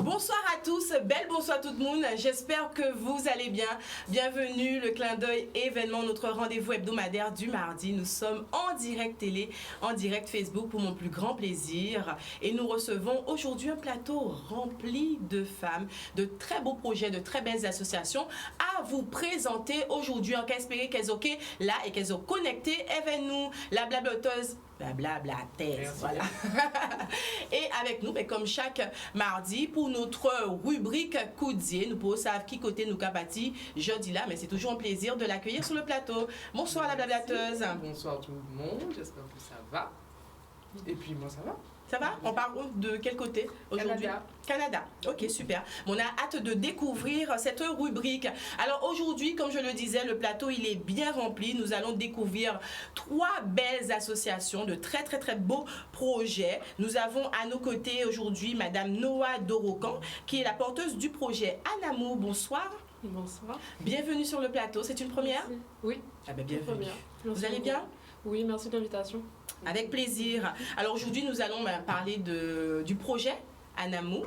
Bonsoir à tous, belle bonsoir tout le monde, j'espère que vous allez bien. Bienvenue, le clin d'œil événement, notre rendez-vous hebdomadaire du mardi. Nous sommes en direct télé, en direct Facebook pour mon plus grand plaisir. Et nous recevons aujourd'hui un plateau rempli de femmes, de très beaux projets, de très belles associations à vous présenter aujourd'hui. On va espérer qu'elles ont là et qu'elles ont connecté avec nous, la blablateuse. Blablabla thèse, voilà. Et avec nous, comme chaque mardi, pour notre rubrique Coudier, nous pouvons savoir qui côté nous capati jeudi là, mais c'est toujours un plaisir de l'accueillir sur le plateau. Bonsoir la blablateuse. Bonsoir tout le monde, j'espère que ça va. Et puis moi ça va. Ça va? On parle de quel côté aujourd'hui? Canada. Ok, super. On a hâte de découvrir cette rubrique. Alors aujourd'hui, comme je le disais, le plateau il est bien rempli. Nous allons découvrir 3 belles associations, de très beaux projets. Nous avons à nos côtés aujourd'hui Madame Noa Dorokan, qui est la porteuse du projet Anamou. Bonsoir. Bonsoir. Bienvenue sur le plateau. C'est une première? Merci. Oui. Ah ben bienvenue. Vous allez bien? Oui, merci de l'invitation. Avec plaisir. Alors aujourd'hui, nous allons parler du projet Anamou,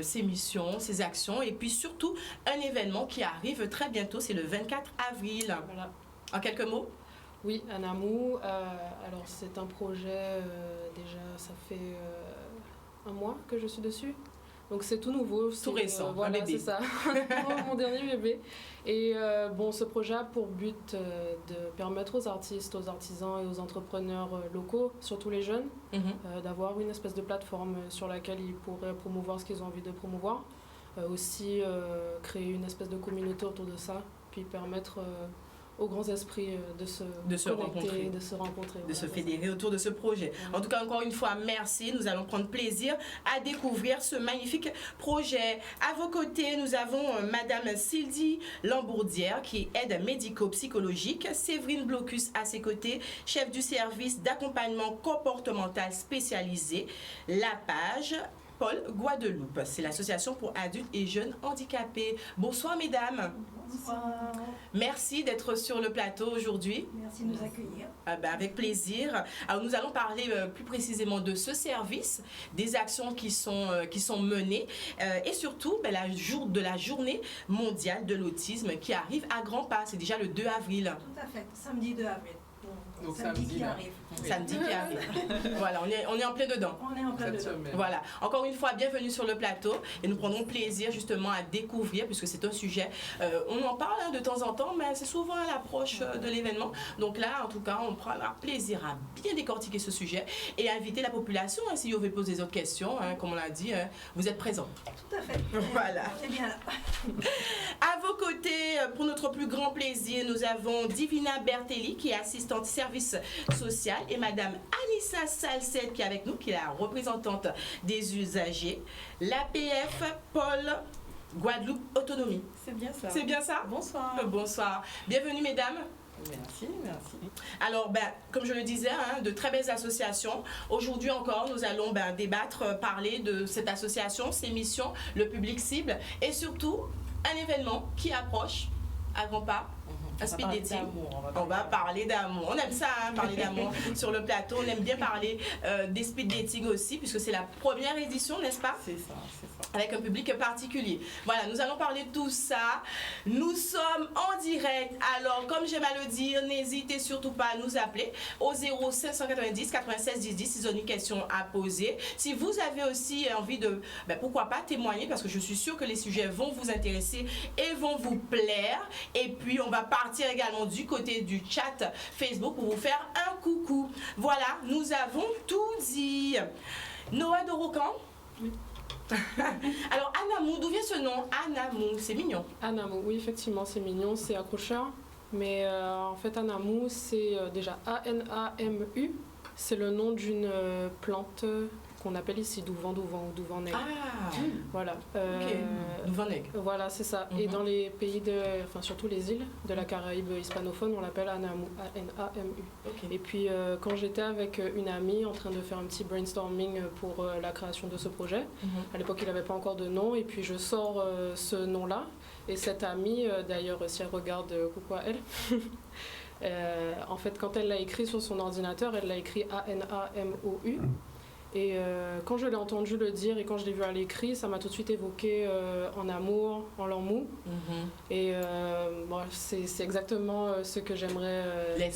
ses missions, ses actions et puis surtout un événement qui arrive très bientôt, c'est le 24 avril. Voilà. En quelques mots? Oui, Anamou, alors c'est un projet, déjà ça fait un mois que je suis dessus. Donc c'est tout nouveau. Tout récent, voilà, c'est ça. Mon dernier bébé. Et bon, ce projet a pour but de permettre aux artistes, aux artisans et aux entrepreneurs locaux, surtout les jeunes, d'avoir une espèce de plateforme sur laquelle ils pourraient promouvoir ce qu'ils ont envie de promouvoir. Aussi créer une espèce de communauté autour de ça, puis permettre aux grands esprits de se rencontrer, de se fédérer autour de ce projet. En tout cas, encore une fois, merci. Nous allons prendre plaisir à découvrir ce magnifique projet. À vos côtés, nous avons Madame Sylvie Lambourdière, qui est aide médico-psychologique. Séverine Blocus à ses côtés, chef du service d'accompagnement comportemental spécialisé. La page Paul Guadeloupe, c'est l'association pour adultes et jeunes handicapés. Bonsoir mesdames. Bonsoir. Merci d'être sur le plateau aujourd'hui. Merci de nous accueillir. Avec plaisir. Alors nous allons parler plus précisément de ce service, des actions qui sont menées et surtout de la journée mondiale de l'autisme qui arrive à grands pas. C'est déjà le 2 avril. Tout à fait, samedi 2 avril. Donc samedi qui arrive. Oui. Samedi qui arrive. Voilà, on est en plein dedans. On est en plein dedans. Voilà. Encore une fois, bienvenue sur le plateau et nous prendrons plaisir justement à découvrir puisque c'est un sujet, on en parle de temps en temps, mais c'est souvent à l'approche de l'événement. Donc là, en tout cas, on prendra plaisir à bien décortiquer ce sujet et à inviter la population, si vous voulez poser des autres questions, comme on l'a dit, vous êtes présents. Tout à fait. Voilà. C'est bien là. À vos côtés, pour notre plus grand plaisir, nous avons Divina Bertelli qui est assistante service social et Madame Anissa Salcet qui est avec nous, qui est la représentante des usagers. L'APF Paul Guadeloupe Autonomie. C'est bien ça. C'est bien ça? Bonsoir. Bonsoir. Bienvenue mesdames. Merci. Alors, comme je le disais, de très belles associations. Aujourd'hui encore, nous allons débattre, parler de cette association, ses missions, le public cible et surtout un événement qui approche à grands pas. Un speed dating. On va parler d'amour. On aime ça, parler d'amour sur le plateau. On aime bien parler des speed dating aussi, puisque c'est la première édition, n'est-ce pas? C'est ça. Avec un public particulier. Voilà, nous allons parler de tout ça. Nous sommes en direct. Alors, comme j'aime à le dire, n'hésitez surtout pas à nous appeler au 0590 96 10 10 si vous avez une question à poser. Si vous avez aussi envie de, pourquoi pas témoigner, parce que je suis sûre que les sujets vont vous intéresser et vont vous plaire. Et puis, on va partir également du côté du chat Facebook pour vous faire un coucou. Voilà, nous avons tout dit. Noa Dorokan. Oui. Alors Anamou, d'où vient ce nom? Anamou, c'est mignon. Anamou, oui effectivement c'est mignon, c'est accrocheur. Mais en fait Anamou c'est déjà A-N-A-M-U. C'est le nom d'une plante qu'on appelle ici douvan-douvan ou douvan-nègre. Ah, voilà. ok, douvan-nègre. Voilà, c'est ça. Et dans les pays surtout les îles de la Caraïbe hispanophone, on l'appelle Anamou, A-N-A-M-U. Okay. Et puis quand j'étais avec une amie en train de faire un petit brainstorming pour la création de ce projet, à l'époque il n'avait pas encore de nom, et puis je sors ce nom-là, et cette amie, d'ailleurs si elle regarde, coucou à elle, en fait quand elle l'a écrit sur son ordinateur, elle l'a écrit A-N-A-M-O-U. Et quand je l'ai entendu le dire et quand je l'ai vu à l'écrit, ça m'a tout de suite évoqué En amour, en l'amour. Et bon, c'est exactement ce que j'aimerais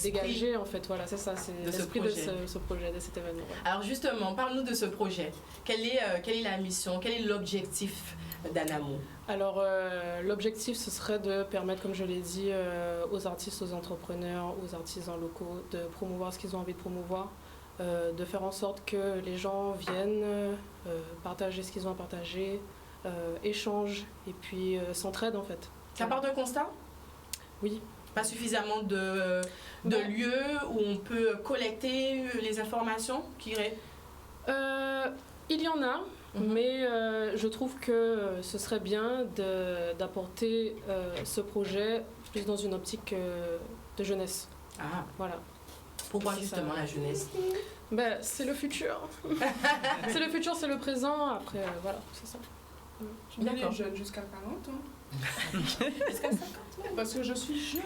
dégager en fait. Voilà, c'est ça, c'est l'esprit de ce projet, de cet événement. Ouais. Alors justement, parle-nous de ce projet. Quelle est la mission? Quel est l'objectif d'Anamo? Alors l'objectif ce serait de permettre, comme je l'ai dit, aux artistes, aux entrepreneurs, aux artisans locaux de promouvoir ce qu'ils ont envie de promouvoir. De faire en sorte que les gens viennent partager ce qu'ils ont à partager, échangent et puis s'entraident en fait. Ça part d'un constat? Oui. Pas suffisamment de lieux où on peut collecter les informations qui iraient? Il y en a, mais je trouve que ce serait bien d'apporter ce projet plus dans une optique de jeunesse. Ah, voilà. Pourquoi justement la jeunesse? Ben, c'est le futur. C'est le futur, c'est le présent. Après, voilà, c'est ça. Tu dis les jeunes jusqu'à 40 ans? Jusqu'à 50 ans? Parce que je suis jeune.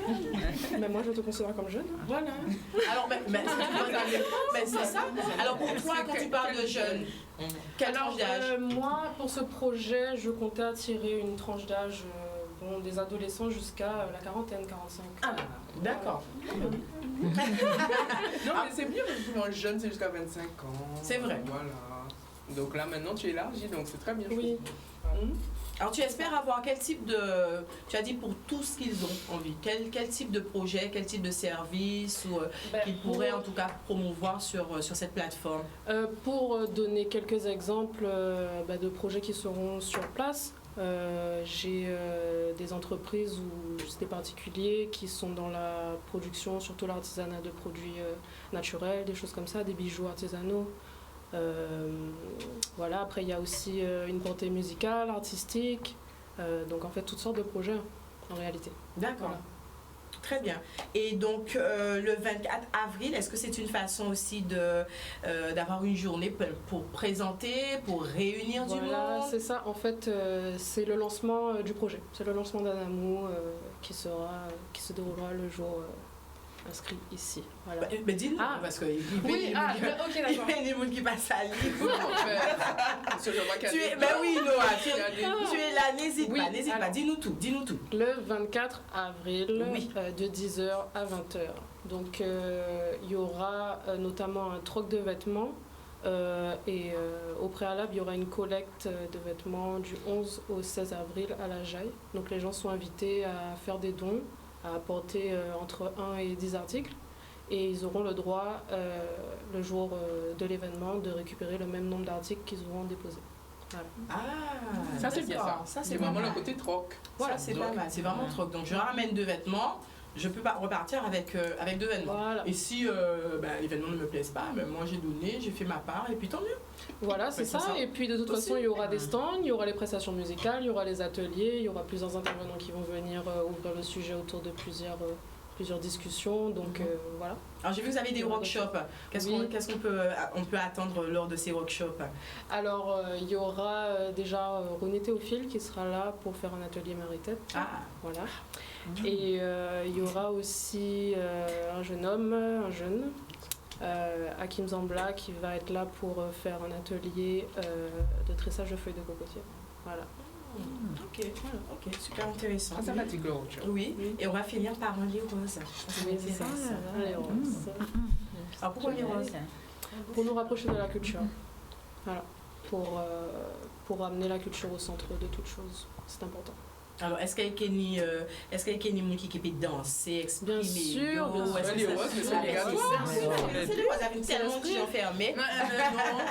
Mais moi, je te considère comme jeune. Voilà. Alors, c'est ça. Alors, pour toi, quand tu parles de jeunes, quelle tranche d'âge? Moi, pour ce projet, je comptais attirer une tranche d'âge des adolescents jusqu'à la quarantaine, 45. Ah, d'accord. Non, mais c'est bien, parce que le jeune, c'est jusqu'à 25 ans. C'est vrai. Voilà. Donc là, maintenant, tu élargis, donc c'est très bien. Oui. Alors, tu espères avoir quel type de... Tu as dit pour tout ce qu'ils ont envie. Quel type de projet, quel type de service qu'ils pourraient en tout cas promouvoir sur cette plateforme? Pour donner quelques exemples de projets qui seront sur place, j'ai des entreprises ou des particuliers qui sont dans la production, surtout l'artisanat de produits naturels, des choses comme ça, des bijoux artisanaux. Voilà, après il y a aussi une portée musicale, artistique, donc en fait toutes sortes de projets en réalité. D'accord. Voilà. Très bien. Et donc, le 24 avril, est-ce que c'est une façon aussi d'avoir une journée pour présenter, pour réunir du monde? Voilà, c'est ça. En fait, c'est le lancement du projet. C'est le lancement d'Anamo qui se déroulera le jour inscrit ici. Voilà. Mais dis-nous, parce qu'il oui, y a des gens qui passent à l'île. Ben oui, Noah, tu es là, n'hésite pas, dis-nous tout. Le 24 avril, de 10h à 20h. Donc, il y aura notamment un troc de vêtements et au préalable, il y aura une collecte de vêtements du 11 au 16 avril à la Jaille. Donc, les gens sont invités à faire des dons, à apporter entre 1 et 10 articles et ils auront le droit le jour de l'événement de récupérer le même nombre d'articles qu'ils auront déposés. Voilà. Ah, ça c'est bien ça. C'est vraiment le côté troc. Voilà, c'est pas mal, c'est vraiment troc. Donc je ramène 2 vêtements, je peux pas repartir avec 2 vêtements. Voilà. Et si l'événement ne me plaise pas, moi j'ai donné, j'ai fait ma part et puis tant mieux. Voilà, c'est ça. Et puis de toute façon, il y aura des stands, il y aura les prestations musicales, il y aura les ateliers, il y aura plusieurs intervenants qui vont venir ouvrir le sujet autour de plusieurs discussions. Donc voilà. Alors j'ai vu que vous avez des workshops. Qu'est-ce qu'on peut attendre lors de ces workshops? Alors il y aura déjà René Théophile qui sera là pour faire un atelier Marie-Tête. Ah. Voilà. Et il y aura aussi un jeune, Hakim Zambla, qui va être là pour faire un atelier de tressage de feuilles de cocotier. Voilà. Ok, super intéressant. Ça sympathique le workshop. Oui, et on va finir par un lit rose. Oui, c'est ça, les roses. Alors pourquoi les roses? Pour nous rapprocher de la culture. Voilà. Pour amener la culture au centre de toute chose. C'est important. Alors, est-ce qu'il y a des gens qui peuvent danser, exprimer? Bien sûr, les roses, mais c'est obligatoire. C'est les roses, avec tellement de gens fermés. Non,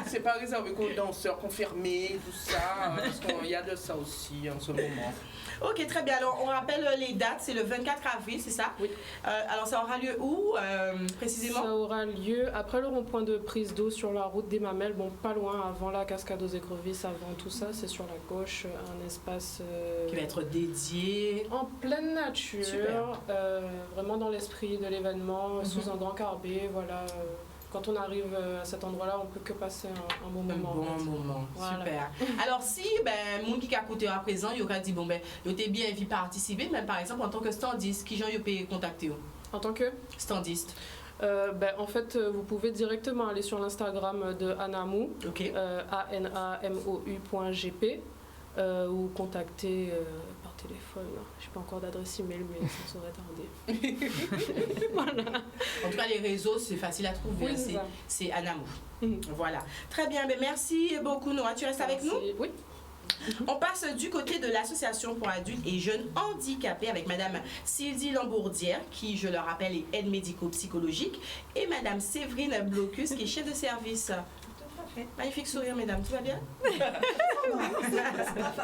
c'est pas réservé qu'aux danseurs confirmés, tout ça, parce qu'il y a de ça aussi en ce moment. Ok, très bien. Alors, on rappelle les dates, c'est le 24 avril, c'est ça? Oui. Alors, ça aura lieu où, précisément? Ça aura lieu après le rond-point de prise d'eau sur la route des Mamelles, bon, pas loin, avant la cascade aux écrevisses, avant tout ça, c'est sur la gauche, un espace... qui va être dédié... En pleine nature, vraiment dans l'esprit de l'événement, sous un grand carbet, voilà... Quand on arrive à cet endroit-là, on ne peut que passer un bon moment. Un bon moment, voilà. Super. Alors si, moun qui a écouté à présent, il aura dit, bon, il était bien envie de participer, même par exemple en tant que standiste, qui j'en peux contacter? En tant que standiste. En fait, vous pouvez directement aller sur l'Instagram de Anamou, Ok. ANAMOU.GP, ou contacter par téléphone. Je n'ai pas encore d'adresse email, mais ça saurait tarder. Voilà. En tout cas, les réseaux, c'est facile à trouver. Oui, c'est ça. C'est Anamou. Mhm. Voilà. Très bien. Ben, merci beaucoup, Noah. Tu restes avec nous? Merci. Oui. On passe du côté de l'association pour adultes et jeunes handicapés avec Madame Sylvie Lambourdière, qui, je le rappelle, est aide médico-psychologique, et Madame Séverine Blocus, qui est chef de service. Tout à fait. Magnifique sourire, mesdames. Tout va bien?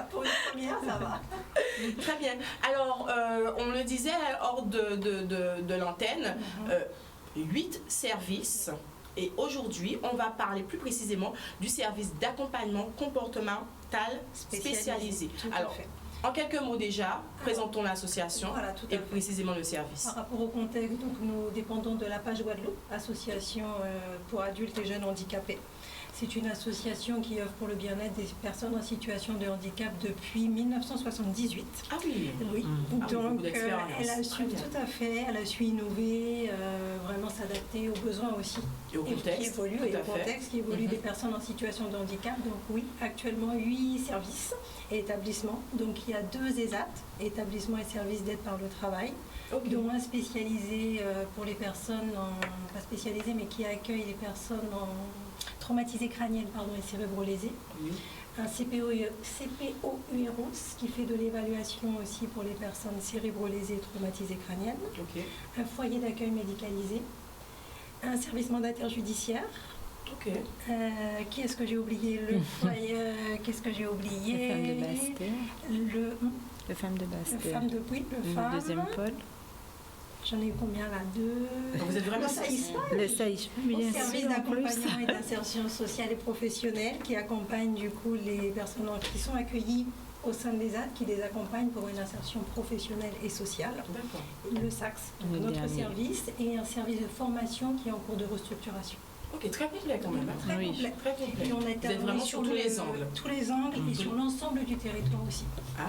Pour une première, ça va. Très bien. Alors, on le disait hors de l'antenne, 8 services. Et aujourd'hui, on va parler plus précisément du service d'accompagnement comportemental spécialisé. Tout à Alors, fait. en quelques mots déjà, présentons l'association Voilà, tout à et fait. précisément le service. Par rapport au contexte, donc nous dépendons de la page Guadeloupe, association pour adultes et jeunes handicapés. C'est une association qui œuvre pour le bien-être des personnes en situation de handicap depuis 1978. Ah oui. Oui, Ah oui, beaucoup donc d'expérience. elle a su Très bien. tout à fait, elle a su innover, vraiment s'adapter aux besoins aussi. Et au Et qui contexte. évolue, tout et à au fait. contexte qui évolue Mhm. des personnes en situation de handicap. Donc oui, actuellement 8 services et établissements. Donc il y a 2 ESAT, établissements et services d'aide par le travail, Ok. dont un spécialisé pour les personnes, pas spécialisé, mais qui accueille les personnes traumatisées crâniennes et cérébro-lésées. Oui. Un CPO UROS qui fait de l'évaluation aussi pour les personnes cérébro-lésées et traumatisées crâniennes. Ok. Un foyer d'accueil médicalisé. Un service mandataire judiciaire. Ok. Qui est-ce que j'ai oublié? Le foyer, qu'est-ce que j'ai oublié? Le femme de Bastet. Le Le femme de le Bastet. femme de oui, le Le femme. deuxième pôle. J'en ai eu combien là? 2. Donc vous êtes vraiment Le SAIS. Le SAIF, bien Service sûr, en plus. d'accompagnement et d'insertion sociale et professionnelle qui accompagne du coup les personnes qui sont accueillies au sein des ZAD, qui les accompagne pour une insertion professionnelle et sociale. D'accord. Le SACS, donc Le notre dernier. service, et un service de formation qui est en cours de restructuration. Ok, très complet quand même. hein. Très Oui. complet. Très complet. Et on Vous êtes intervient vraiment sur tous les angles. tous les angles et sur l'ensemble du territoire aussi. Ah,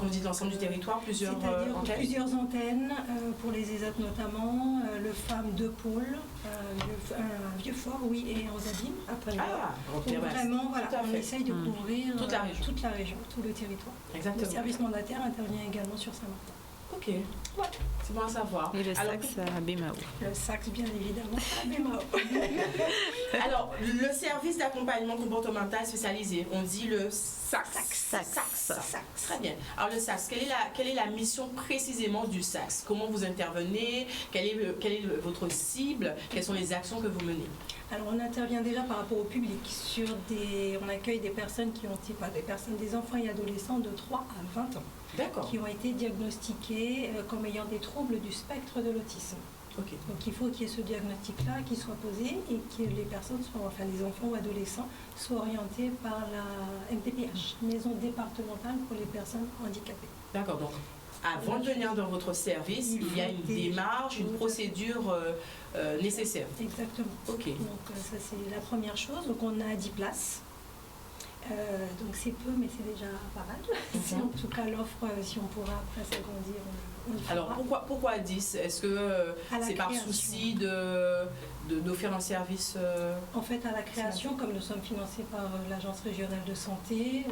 quand vous dites l'ensemble du territoire, plusieurs C'est-à-dire antennes. plusieurs antennes, pour les ESAT notamment, le FAM de Pôle, un vieux fort, oui, et en Zadine, après. Ah, ok, Donc bah, vraiment, voilà, tout à on fait. essaye de couvrir Toute la région. toute la région, tout le territoire. Le Exactement. service mandataire intervient également sur Saint-Martin. Ok, c'est bon à savoir. Et le Alors, sax à Bémao. Le SACS, bien évidemment, à Bémao. alors, le service d'accompagnement comportemental spécialisé, on dit le SACS. SACS. Très bien. Alors, le SACS, quelle est la mission précisément du SACS? Comment vous intervenez? Quelle est votre cible? Quelles sont les actions que vous menez? Alors on intervient déjà par rapport au public. On accueille des personnes qui ont des enfants et adolescents de 3 à 20 ans D'accord. qui ont été diagnostiqués comme ayant des troubles du spectre de l'autisme. Ok. Donc il faut qu'il y ait ce diagnostic-là qui soit posé et que les personnes les enfants ou adolescents soient orientés par la MDPH, Maison départementale pour les personnes handicapées. D'accord. Donc, avant de venir dans votre service, il y a une démarche, une procédure nécessaire. Exactement. Ok. Donc ça c'est la première chose. Donc on a 10 places. Donc c'est peu, mais c'est déjà pas mal. C'est en tout cas l'offre, si on pourra après s'agrandir, on le fera. Alors pourquoi 10? Est-ce que À la c'est par création. souci d'offrir un service En fait, à la création, comme nous sommes financés par l'Agence régionale de santé,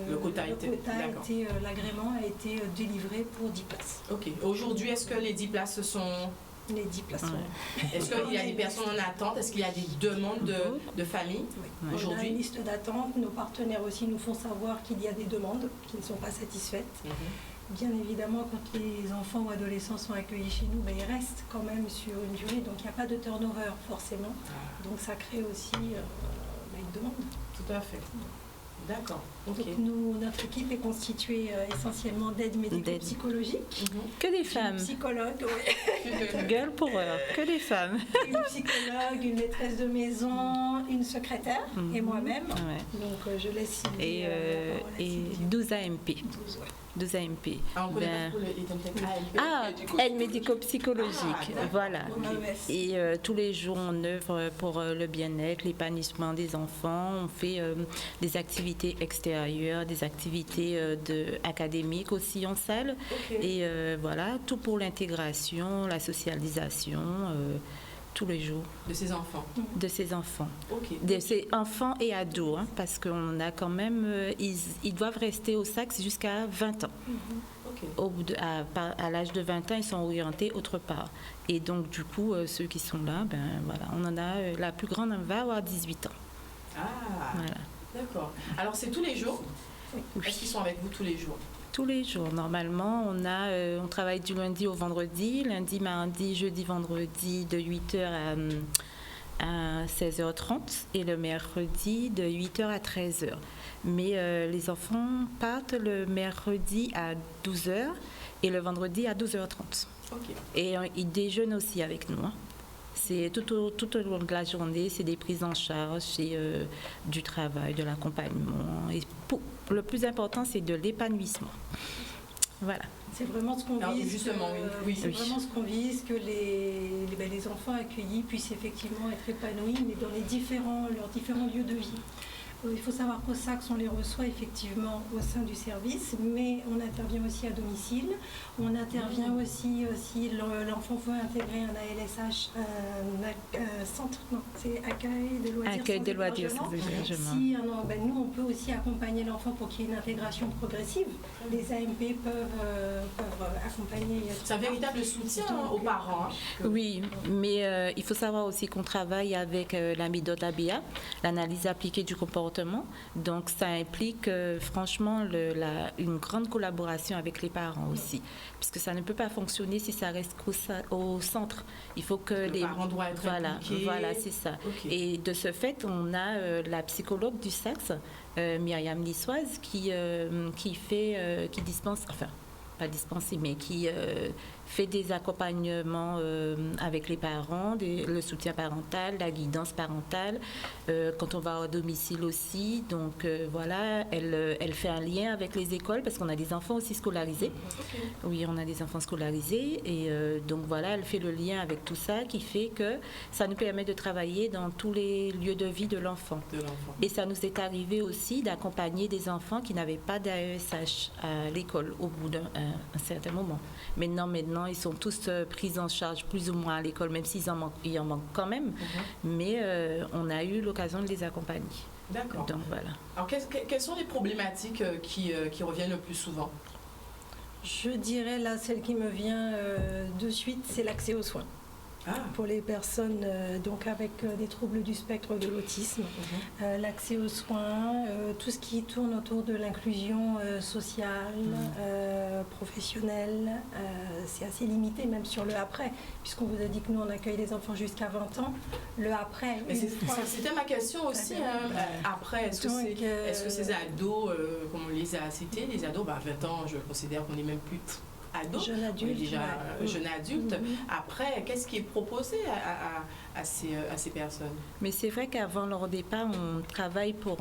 Le quota a été- d'accord. l'agrément a été délivré pour 10 places. Ok. Aujourd'hui, est-ce que les 10 places sont... Les 10 places. Ouais. Est-ce qu'il y a des personnes en attente? Est-ce qu'il y a des demandes de famille? Oui. Ouais. On a Aujourd'hui. une liste d'attente. Nos partenaires aussi nous font savoir qu'il y a des demandes qui ne sont pas satisfaites. Mhm. Bien évidemment, quand les enfants ou adolescents sont accueillis chez nous, ils restent quand même sur une durée, donc il n'y a pas de turnover forcément. Donc ça crée aussi une demande. Tout à fait. D'accord. Ok. Donc notre équipe est constituée essentiellement d'aide médico-psychologique. Mhm. Que des femmes. Une psychologue, oui. Gueule pour eux. Que des femmes. Une psychologue, une maîtresse de maison, une secrétaire et moi-même. Ouais. Donc je laisse Sylvie, Et, la parole à et Sylvie. 12 AMP. 12, ouais. 12 AMP. Ah, on connaît Ben, pas trop les templates. Ah, aide médico-psychologique, Ah, d'accord. voilà. Pour l'AES. Et tous les jours, on œuvre pour le bien-être, l'épanouissement des enfants. On fait des activités extérieures, des activités académiques aussi en salle. Ok. Et voilà, tout pour l'intégration, la socialisation. tous les jours. De ses enfants. De ses enfants. Ok. De ses enfants et ados, hein, parce qu'on a quand même, ils doivent rester au SACS jusqu'à 20 ans. Ok. Au bout à l'âge de 20 ans, ils sont orientés autre part. Et donc, du coup, ceux qui sont là, ben voilà, on en a, la plus grande va avoir 18 ans. Ah, Voilà. d'accord. Alors, c'est tous les jours? Oui. Est-ce qu'ils sont avec vous tous les jours? Tous les jours. Normalement, on travaille du lundi au vendredi, lundi, mardi, jeudi, vendredi, de 8h à 16h30 et le mercredi de 8h à 13h. Mais les enfants partent le mercredi à 12h et le vendredi à 12h30. Ok. Et ils déjeunent aussi avec nous, hein. C'est tout au long de la journée, c'est des prises en charge, c'est du travail, de l'accompagnement. Et le plus important, c'est de l'épanouissement. Voilà. C'est vraiment ce qu'on Alors, vise. justement, oui. C'est vraiment ce qu'on vise, que les enfants accueillis puissent effectivement être épanouis, mais dans leurs différents lieux de vie. Il faut savoir qu'au SACS, on les reçoit effectivement au sein du service, mais on intervient aussi à domicile. On intervient aussi si l'enfant veut intégrer un ALSH, un centre, non, c'est accueil de loisirs. Accueil de loisirs sans hébergement. Si, nous, on peut aussi accompagner l'enfant pour qu'il y ait une intégration progressive. Les AMP peuvent accompagner. C'est un véritable soutien aux parents. Hein. Oui, mais il faut savoir aussi qu'on travaille avec la méthode ABA, l'analyse appliquée du comportement. Donc ça implique franchement une grande collaboration avec les parents aussi, puisque ça ne peut pas fonctionner si ça reste au centre. Il faut que les parents doivent être impliqués. Voilà, c'est ça. Okay. Et de ce fait, on a la psychologue du SACS, Myriam Lissoise, qui dispense, enfin pas dispenser, mais qui fait des accompagnements avec les parents, le soutien parental, la guidance parentale, quand on va au domicile aussi. Donc voilà, elle fait un lien avec les écoles parce qu'on a des enfants aussi scolarisés. Okay. Oui, on a des enfants scolarisés et donc voilà, elle fait le lien avec tout ça qui fait que ça nous permet de travailler dans tous les lieux de vie de l'enfant. Et ça nous est arrivé aussi d'accompagner des enfants qui n'avaient pas d'AESH à l'école au bout d'un certain moment. Maintenant, ils sont tous pris en charge plus ou moins à l'école, même s'il en manque quand même. Mais on a eu l'occasion de les accompagner. D'accord. Donc voilà. Alors, quelles sont les problématiques qui reviennent le plus souvent? Je dirais là, celle qui me vient de suite, c'est l'accès aux soins. Pour les personnes donc avec des troubles du spectre de l'autisme, l'accès aux soins, tout ce qui tourne autour de l'inclusion sociale, professionnelle, c'est assez limité même sur le après, puisqu'on vous a dit que nous on accueille les enfants jusqu'à 20 ans, le après. C'était ma question aussi, après, est-ce que ces ados, comme on les a cités, les ados, 20 ans, je considère qu'on n'est même plus ado, jeune adulte, déjà jeune adulte. Après, qu'est-ce qui est proposé à ces personnes? Mais c'est vrai qu'avant leur départ, on travaille pour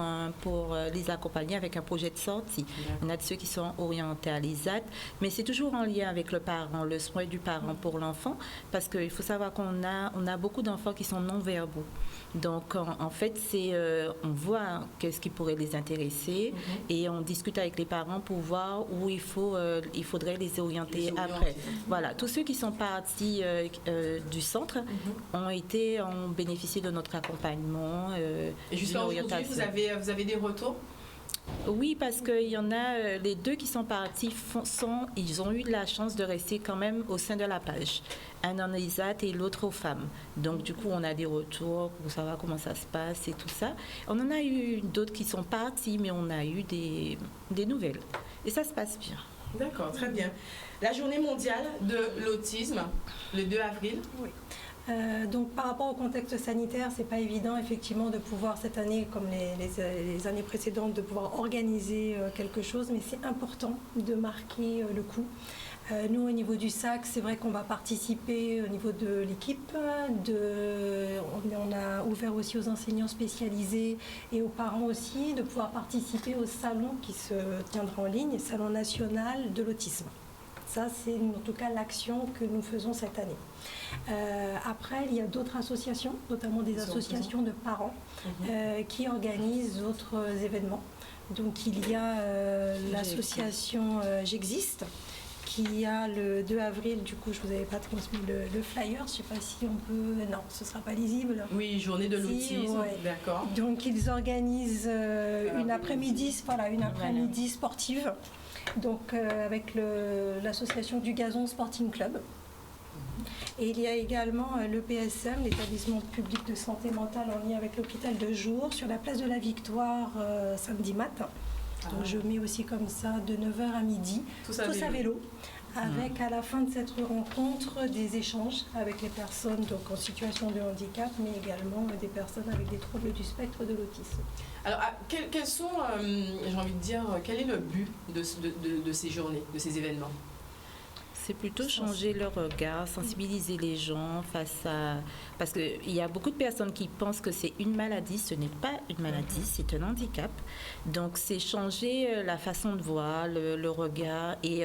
les accompagner avec un projet de sortie. On a de ceux qui sont orientés à l'ISAT, mais c'est toujours en lien avec le parent, le soin du parent pour l'enfant, parce qu'il faut savoir qu'on a beaucoup d'enfants qui sont non-verbaux. Donc, en fait, on voit qu'est-ce qui pourrait les intéresser et on discute avec les parents pour voir où il faudrait les orienter après. Voilà, tous ceux qui sont partis du centre ont bénéficié de notre accompagnement. Et jusqu'à aujourd'hui, vous avez des retours? Oui, parce qu'il y en a, les deux qui sont partis, ils ont eu la chance de rester quand même au sein de la page. Un en ISAT et l'autre aux femmes. Donc, du coup, on a des retours pour savoir comment ça se passe et tout ça. On en a eu d'autres qui sont partis, mais on a eu des nouvelles. Et ça se passe bien. D'accord, très bien. La journée mondiale de l'autisme, le 2 avril. Oui. Donc par rapport au contexte sanitaire, c'est pas évident effectivement de pouvoir cette année, comme les années précédentes, de pouvoir organiser quelque chose, mais c'est important de marquer le coup. Nous, au niveau du SAC, c'est vrai qu'on va participer au niveau de l'équipe. On a ouvert aussi aux enseignants spécialisés et aux parents aussi de pouvoir participer au salon qui se tiendra en ligne, Salon national de l'autisme. Ça, c'est en tout cas l'action que nous faisons cette année. Après, il y a d'autres associations, notamment des associations de parents, qui organisent d'autres événements. Donc, il y a l'association J'existe, qui a le 2 avril, du coup je vous avais pas transmis le flyer, je ne sais pas si on peut... Non, ce ne sera pas lisible. Oui, journée de l'autisme, ouais. d'accord. Donc ils organisent une après-midi sportive, donc avec l'association du Gazon Sporting Club. Et il y a également l'EPSM, l'établissement public de santé mentale en lien avec l'hôpital de jour, sur la place de la Victoire samedi matin. Donc je mets aussi comme ça de 9h à midi, tous à vélo, avec à la fin de cette rencontre des échanges avec les personnes donc, en situation de handicap, mais également des personnes avec des troubles du spectre de l'autisme. Alors, quels sont, j'ai envie de dire, quel est le but de ces journées, de ces événements? C'est plutôt changer leur regard, sensibiliser les gens face à... Parce qu'il y a beaucoup de personnes qui pensent que c'est une maladie. Ce n'est pas une maladie, c'est un handicap. Donc, c'est changer la façon de voir, le regard et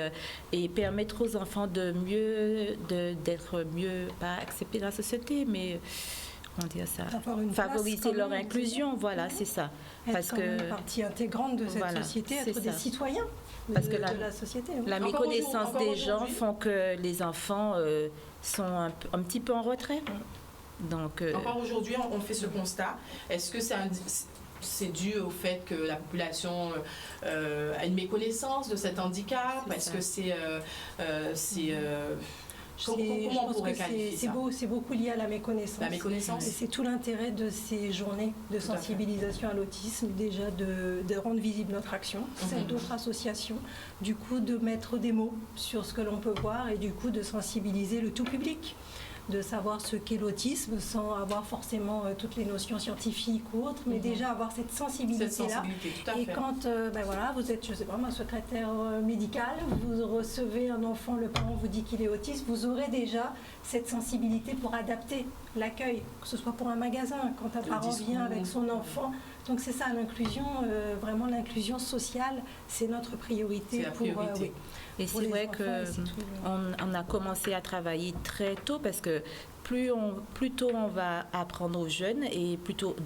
permettre aux enfants d'être mieux, pas acceptés dans la société, mais... Comment dire ça? Favoriser leur inclusion, voilà, c'est ça. Parce que une partie intégrante de cette société, être des citoyens parce que de la société. La méconnaissance des gens font que les enfants sont un petit peu en retrait. Donc, encore aujourd'hui, on fait ce constat. Est-ce que c'est dû au fait que la population a une méconnaissance de cet handicap? Est-ce que comment on pourrait qualifier ça? C'est beaucoup lié à la méconnaissance. La méconnaissance. Et c'est tout l'intérêt de ces journées de sensibilisation à l'autisme, déjà de rendre visible notre action, celle d'autres associations, du coup de mettre des mots sur ce que l'on peut voir et du coup de sensibiliser le tout public, de savoir ce qu'est l'autisme sans avoir forcément toutes les notions scientifiques ou autres, mais déjà avoir cette sensibilité-là. Et quand vous êtes, je sais pas, un secrétaire médical, vous recevez un enfant, le parent vous dit qu'il est autiste, vous aurez déjà cette sensibilité pour adapter l'accueil, que ce soit pour un magasin, quand un parent vient avec son enfant. Donc c'est ça, l'inclusion, vraiment l'inclusion sociale, c'est notre priorité. C'est la priorité. Et c'est vrai qu'on a commencé à travailler très tôt parce que plus tôt on va apprendre aux jeunes et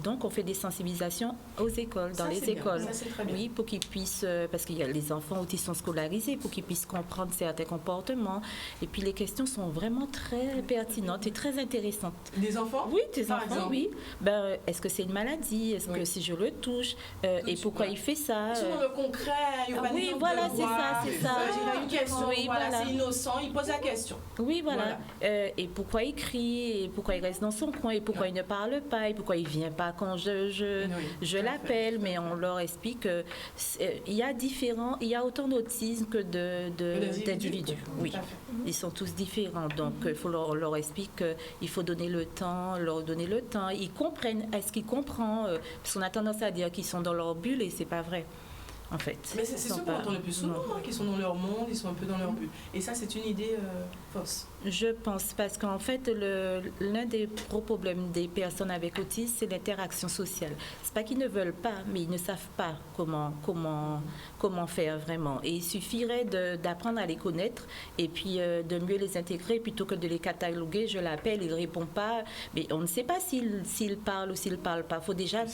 donc on fait des sensibilisations aux écoles, dans les écoles. Ça, c'est très bien. Oui, pour qu'ils puissent, parce qu'il y a les enfants autistes sont scolarisés, pour qu'ils puissent comprendre certains comportements. Et puis les questions sont vraiment très pertinentes et très intéressantes. Des enfants? Oui, des enfants, exemple. Oui. Est-ce que c'est une maladie? Est-ce que si je le touche? Et pourquoi il fait ça? Ils sont dans le concret. Oui, voilà, c'est ça. Il a une question, c'est innocent, il pose la question. Oui, voilà. Et pourquoi il crie? Et pourquoi il reste dans son coin, et pourquoi il ne parle pas, et pourquoi il ne vient pas quand je l'appelle, mais on leur explique qu'il y a autant d'autisme que d'individus. Oui, ils sont tous différents, donc il faut leur expliquer qu'il faut donner le temps, leur donner le temps. Ils comprennent, est-ce qu'ils comprennent? Parce qu'on a tendance à dire qu'ils sont dans leur bulle, et c'est pas vrai. En fait. Mais c'est ce qu'on entend le plus souvent, qu'ils sont dans leur monde, ils sont un peu dans leur bulle. Et ça, c'est une idée fausse. Je pense, parce qu'en fait, l'un des gros problèmes des personnes avec autisme, c'est l'interaction sociale. C'est pas qu'ils ne veulent pas, mais ils ne savent pas comment faire vraiment. Et il suffirait d'apprendre à les connaître et puis de mieux les intégrer plutôt que de les cataloguer. Je l'appelle, il ne répond pas, mais on ne sait pas s'il parle ou s'il ne parle pas. Il faut déjà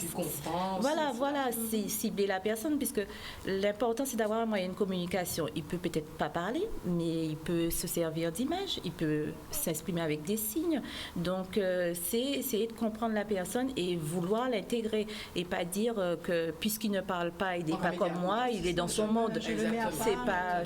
cibler la personne, puisque l'important, c'est d'avoir un moyen de communication. Il peut peut-être pas parler, mais il peut se servir d'images, il peut s'exprimer avec des signes. Donc, c'est essayer de comprendre la personne et vouloir l'intégrer et pas dire que puisqu'il ne parle pas, il n'est pas comme moi, il est dans son monde.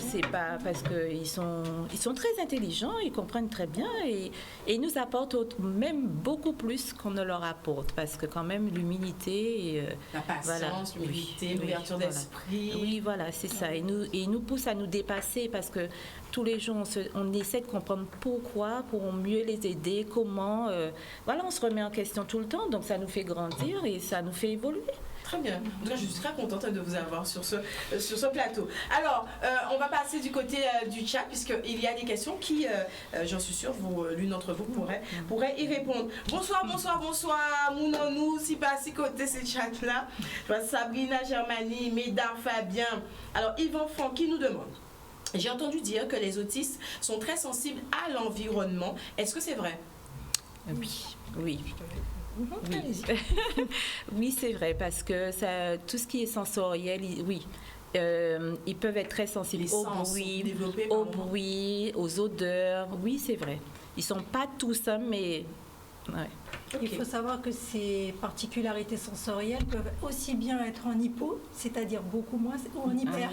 C'est pas parce qu'ils sont très intelligents, ils comprennent très bien et ils nous apportent même beaucoup plus qu'on ne leur apporte, parce que quand même l'humilité, la patience, l'humilité, l'ouverture d'esprit. Oui, voilà, c'est ça. Et nous pousse à nous dépasser, parce que tous les jours, on essaie de comprendre pourquoi, pour mieux les aider, comment. On se remet en question tout le temps, donc ça nous fait grandir et ça nous fait évoluer. Très bien. En tout cas, je suis très contente de vous avoir sur ce plateau. Alors, on va passer du côté du chat, puisqu'il y a des questions qui, j'en suis sûre, l'une d'entre vous pourrait y répondre. Bonsoir, Mounonou, si pas si côté ces chats-là. Je vois Sabrina Germani, Médard Fabien. Alors, Yvan Franck qui nous demande: j'ai entendu dire que les autistes sont très sensibles à l'environnement. Est-ce que c'est vrai? Oui. Oui, c'est vrai, parce que tout ce qui est sensoriel, oui. ils peuvent être très sensibles au bruit, aux odeurs. Oui, c'est vrai. Ils sont pas tous, hein, mais... Ouais. Il faut savoir que ces particularités sensorielles peuvent aussi bien être en hypo, c'est-à-dire beaucoup moins, ou en hyper.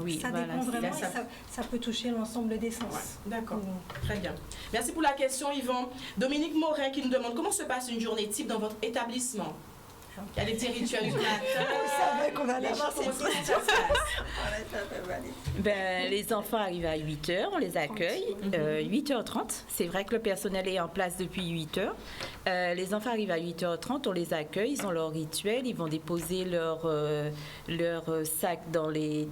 Oui, ça dépend vraiment et ça peut toucher l'ensemble des sens. Ouais, d'accord, très bien. Merci pour la question, Yvan. Dominique Morin qui nous demande comment se passe une journée type dans votre établissement. Il y a des petits rituels du matin. Vous savez qu'on allait avoir cette question. Les enfants arrivent à 8h, on les accueille. 8h30, c'est vrai que le personnel est en place depuis 8h. Les enfants arrivent à 8h30, on les accueille, ils ont leur rituel, ils vont déposer leur sac dans les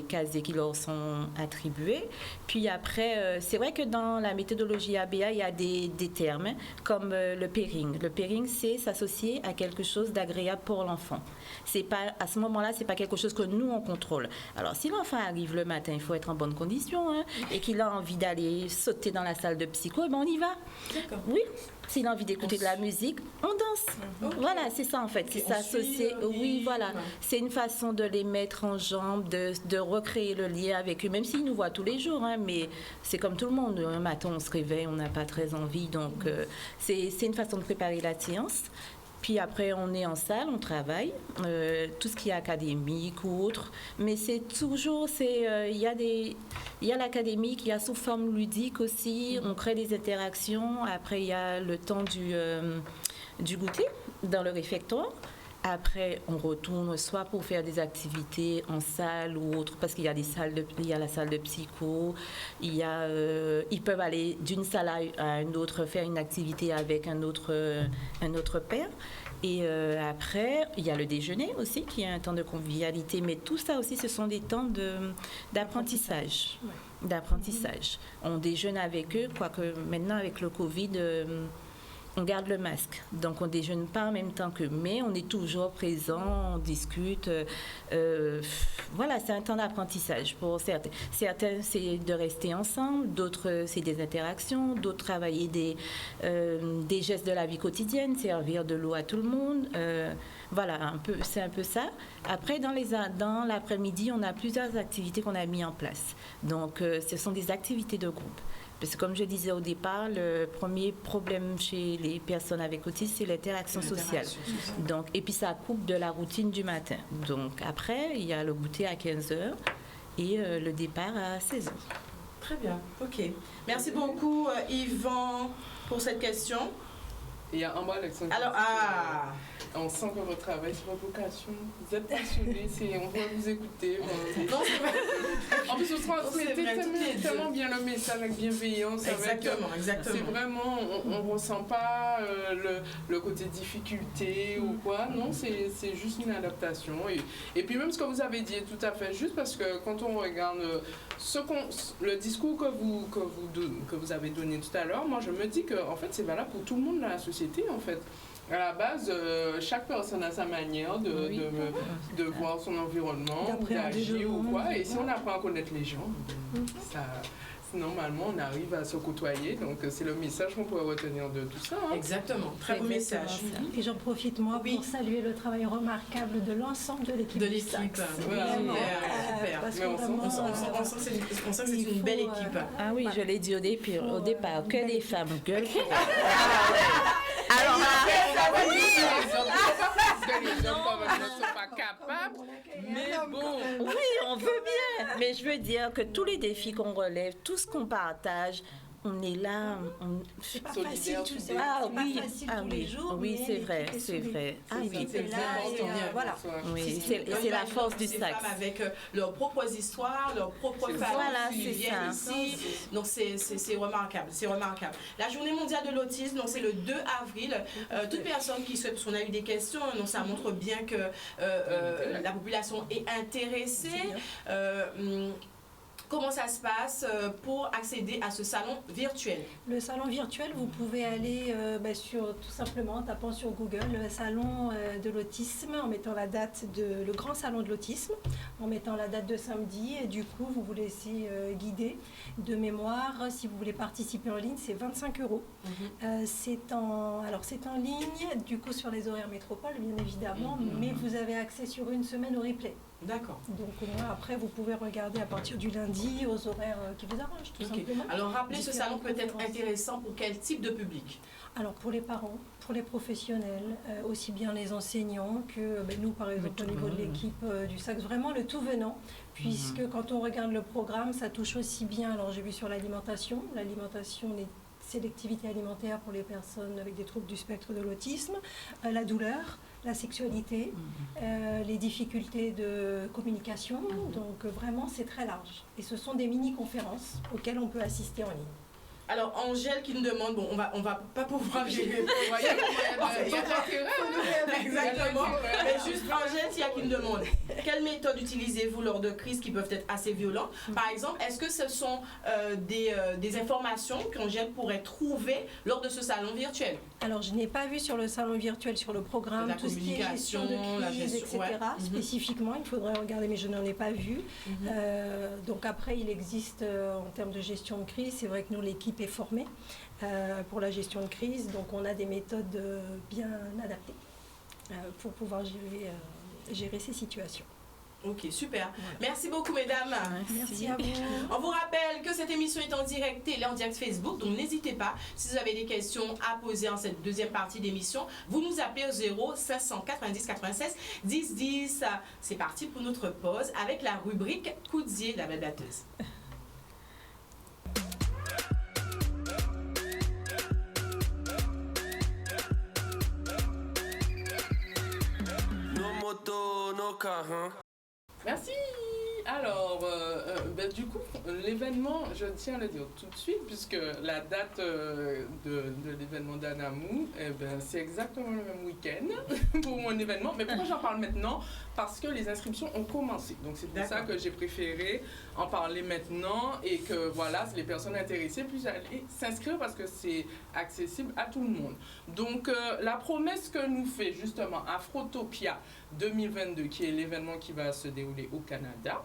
casiers qui leur sont attribués. Puis après, c'est vrai que dans la méthodologie ABA, il y a des termes comme le pairing. Le pairing, c'est s'associer à quelque chose d'agréable pour l'enfant. C'est pas, à ce moment-là, c'est pas quelque chose que nous, on contrôle. Alors, si l'enfant arrive le matin, il faut être en bonne condition, hein, et qu'il a envie d'aller sauter dans la salle de psycho, on y va. D'accord. Oui. S'il a envie d'écouter de la musique, on danse. Okay. Voilà, c'est ça en fait. C'est s'associer. Oui, voilà. C'est une façon de les mettre en jambe, de recréer le lien avec eux, même s'ils nous voient tous les jours. Hein, mais c'est comme tout le monde. Un matin, on se réveille, on n'a pas très envie. Donc, c'est une façon de préparer la séance. Puis après, on est en salle, on travaille, tout ce qui est académique ou autre. Mais c'est toujours, il y a l'académique, il y a sous forme ludique aussi. On crée des interactions. Après, il y a le temps du goûter dans le réfectoire. Après, on retourne soit pour faire des activités en salle ou autre, parce qu'il y a il y a la salle de psycho, ils peuvent aller d'une salle à une autre, faire une activité avec un autre père. Et après, il y a le déjeuner aussi, qui est un temps de convivialité. Mais tout ça aussi, ce sont des temps d'apprentissage. On déjeune avec eux, quoique maintenant, avec le Covid... on garde le masque, donc on ne déjeune pas en même temps qu'eux, mais on est toujours présent, on discute. Voilà, c'est un temps d'apprentissage pour certains. Certains, c'est de rester ensemble, d'autres, c'est des interactions, d'autres travailler des gestes de la vie quotidienne, servir de l'eau à tout le monde. Voilà, c'est un peu ça. Après, dans l'après-midi, on a plusieurs activités qu'on a mis en place. Donc, ce sont des activités de groupe. Parce que comme je disais au départ, le premier problème chez les personnes avec autisme, c'est l'interaction sociale. Donc, et puis ça coupe de la routine du matin. Donc après, il y a le goûter à 15h et le départ à 16h. Très bien, ok. Merci beaucoup Yvan pour cette question. Il y a un mot, Alexandre. Alors, on sent que votre travail, c'est votre vocation. Vous êtes passionné, on va vous écouter. Non, c'est vrai. En plus, vous transmettez tellement bien le message avec bienveillance. Exactement. C'est vraiment, on ne ressent pas le côté difficulté ou quoi. Non, c'est juste une adaptation. Et puis même ce que vous avez dit est tout à fait juste, parce que quand on regarde le discours que vous avez donné tout à l'heure, moi je me dis que en fait, c'est valable pour tout le monde dans la société en fait. À la base, chaque personne a sa manière de voir son environnement, d'agir ou quoi. Et si on apprend à connaître les gens, normalement, on arrive à se côtoyer. Donc, c'est le message qu'on pourrait retenir de tout ça. Hein. Exactement. Très beau message. Et j'en profite, moi, pour saluer le travail remarquable de l'ensemble de l'équipe. Super. Parce que on sent que c'est une belle équipe. Ah oui, je l'ai dit au départ, que des femmes gueulent. Alors, que les hommes ne sont pas capables, mais bon. Oui, on veut bien. Mais je veux dire que tous les défis qu'on relève, tout ce qu'on partage, on est là. C'est pas facile, tu sais. Ah oui, tous les jours. Oui, c'est vrai. Ah oui, c'est là. Voilà. Oui, c'est la force du sac. Avec leurs propres histoires, leurs propres familles qui viennent ici. Donc c'est remarquable. C'est remarquable. La Journée mondiale de l'autisme, donc c'est le 2 avril. Toute personne qui souhaite, parce qu'on a eu des questions, donc ça montre bien que la population est intéressée. comment ça se passe pour accéder à ce salon virtuel? Le salon virtuel, vous pouvez aller tout simplement en tapant sur Google le salon de l'autisme, en mettant la date le grand salon de l'autisme, en mettant la date de samedi, et du coup vous vous laissez guider. De mémoire, si vous voulez participer en ligne, c'est 25 €. C'est en ligne, du coup sur les horaires métropole, bien évidemment, mais vous avez accès sur une semaine au replay. D'accord. Donc au moins après, vous pouvez regarder à partir du lundi aux horaires qui vous arrangent, tout simplement. Alors rappelez, ce salon peut être intéressant pour quel type de public? Alors pour les parents, pour les professionnels, aussi bien les enseignants que nous par exemple au niveau de l'équipe du SACS, vraiment le tout venant, puisque quand on regarde le programme, ça touche aussi bien, alors j'ai vu sur l'alimentation, les sélectivité alimentaire pour les personnes avec des troubles du spectre de l'autisme, la douleur, la sexualité, les difficultés de communication, donc vraiment c'est très large. Et ce sont des mini-conférences auxquelles on peut assister en ligne. Alors Angèle qui nous demande, bon, on va pas pouvoir gérer. Exactement. Mais juste Angèle qui nous demande, quelle méthode utilisez-vous lors de crises qui peuvent être assez violentes? Par exemple, est-ce que ce sont des informations qu'Angèle pourrait trouver lors de ce salon virtuel? Alors je n'ai pas vu sur le salon virtuel, sur le programme, tout ce qui est gestion de crise, etc. Spécifiquement, il faudrait regarder, mais je n'en ai pas vu. Donc après, il existe en termes de gestion de crise, c'est vrai que nous, l'équipe est formée pour la gestion de crise, donc on a des méthodes bien adaptées pour pouvoir gérer ces situations. Ok, super. Voilà. Merci beaucoup, mesdames. Merci à vous. On vous rappelle que cette émission est en direct télé, en direct Facebook, donc n'hésitez pas, si vous avez des questions à poser en cette deuxième partie d'émission, vous nous appelez au 0 590 96 10 10. C'est parti pour notre pause avec la rubrique Coudier de la belle batteuse. No moto, no car, hein? Merci. Alors, du coup, l'événement, je tiens à le dire tout de suite, puisque la date de l'événement d'Anamou, c'est exactement le même week-end pour mon événement. Mais pourquoi j'en parle maintenant? Parce que les inscriptions ont commencé. Donc, c'est pour ça que j'ai préféré en parler maintenant et que, voilà, les personnes intéressées puissent aller s'inscrire parce que c'est accessible à tout le monde. Donc, la promesse que nous fait justement Afrotopia 2022, qui est l'événement qui va se dérouler au Canada,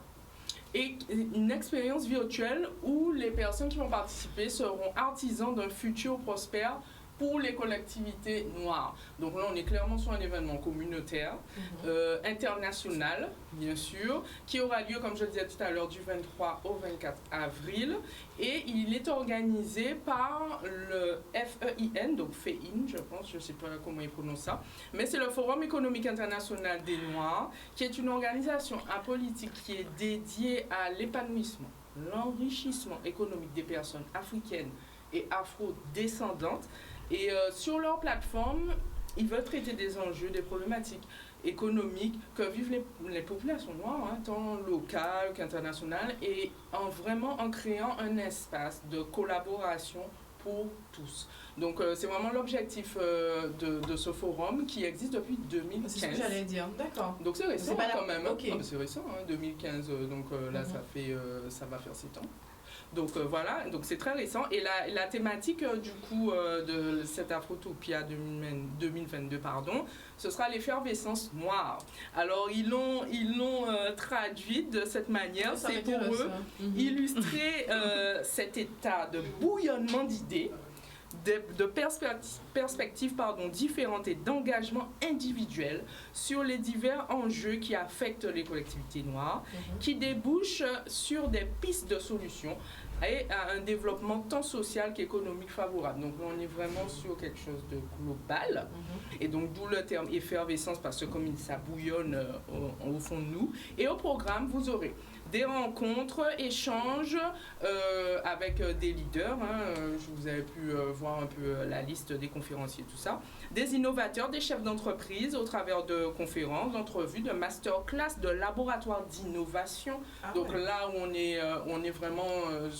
et une expérience virtuelle où les personnes qui vont participer seront artisans d'un futur prospère pour les collectivités noires. Donc là, on est clairement sur un événement communautaire, international, bien sûr, qui aura lieu, comme je le disais tout à l'heure, du 23 au 24 avril. Et il est organisé par le FEIN, donc FEIN, je pense, je ne sais pas comment ils prononcent ça, mais c'est le Forum économique international des Noirs, qui est une organisation apolitique qui est dédiée à l'épanouissement, l'enrichissement économique des personnes africaines et afro-descendantes. Et sur leur plateforme, ils veulent traiter des enjeux, des problématiques économiques que vivent les populations noires, hein, tant locales qu'internationales, et en créant un espace de collaboration pour tous. Donc c'est vraiment l'objectif de ce forum qui existe depuis 2015. C'est ce que j'allais dire, d'accord. Donc c'est récent quand même. Okay. Ah, c'est récent, hein, 2015, donc là ça va faire 7 ans. Donc voilà, donc c'est très récent. Et la thématique du coup de cette Afrotopia 2022, ce sera l'effervescence noire. Alors ils l'ont traduit de cette manière, c'est pour eux illustrer cet état de bouillonnement d'idées, de perspectives différentes et d'engagement individuel sur les divers enjeux qui affectent les collectivités noires, qui débouchent sur des pistes de solutions et à un développement tant social qu'économique favorable. Donc on est vraiment sur quelque chose de global. Et donc d'où le terme effervescence, parce que comme ça bouillonne au fond de nous. Et au programme, vous aurez des rencontres, échanges avec des leaders. Vous avez pu voir un peu la liste des conférenciers, tout ça. Des innovateurs, des chefs d'entreprise au travers de conférences, d'entrevues, de masterclass, de laboratoires d'innovation. Donc là où on est vraiment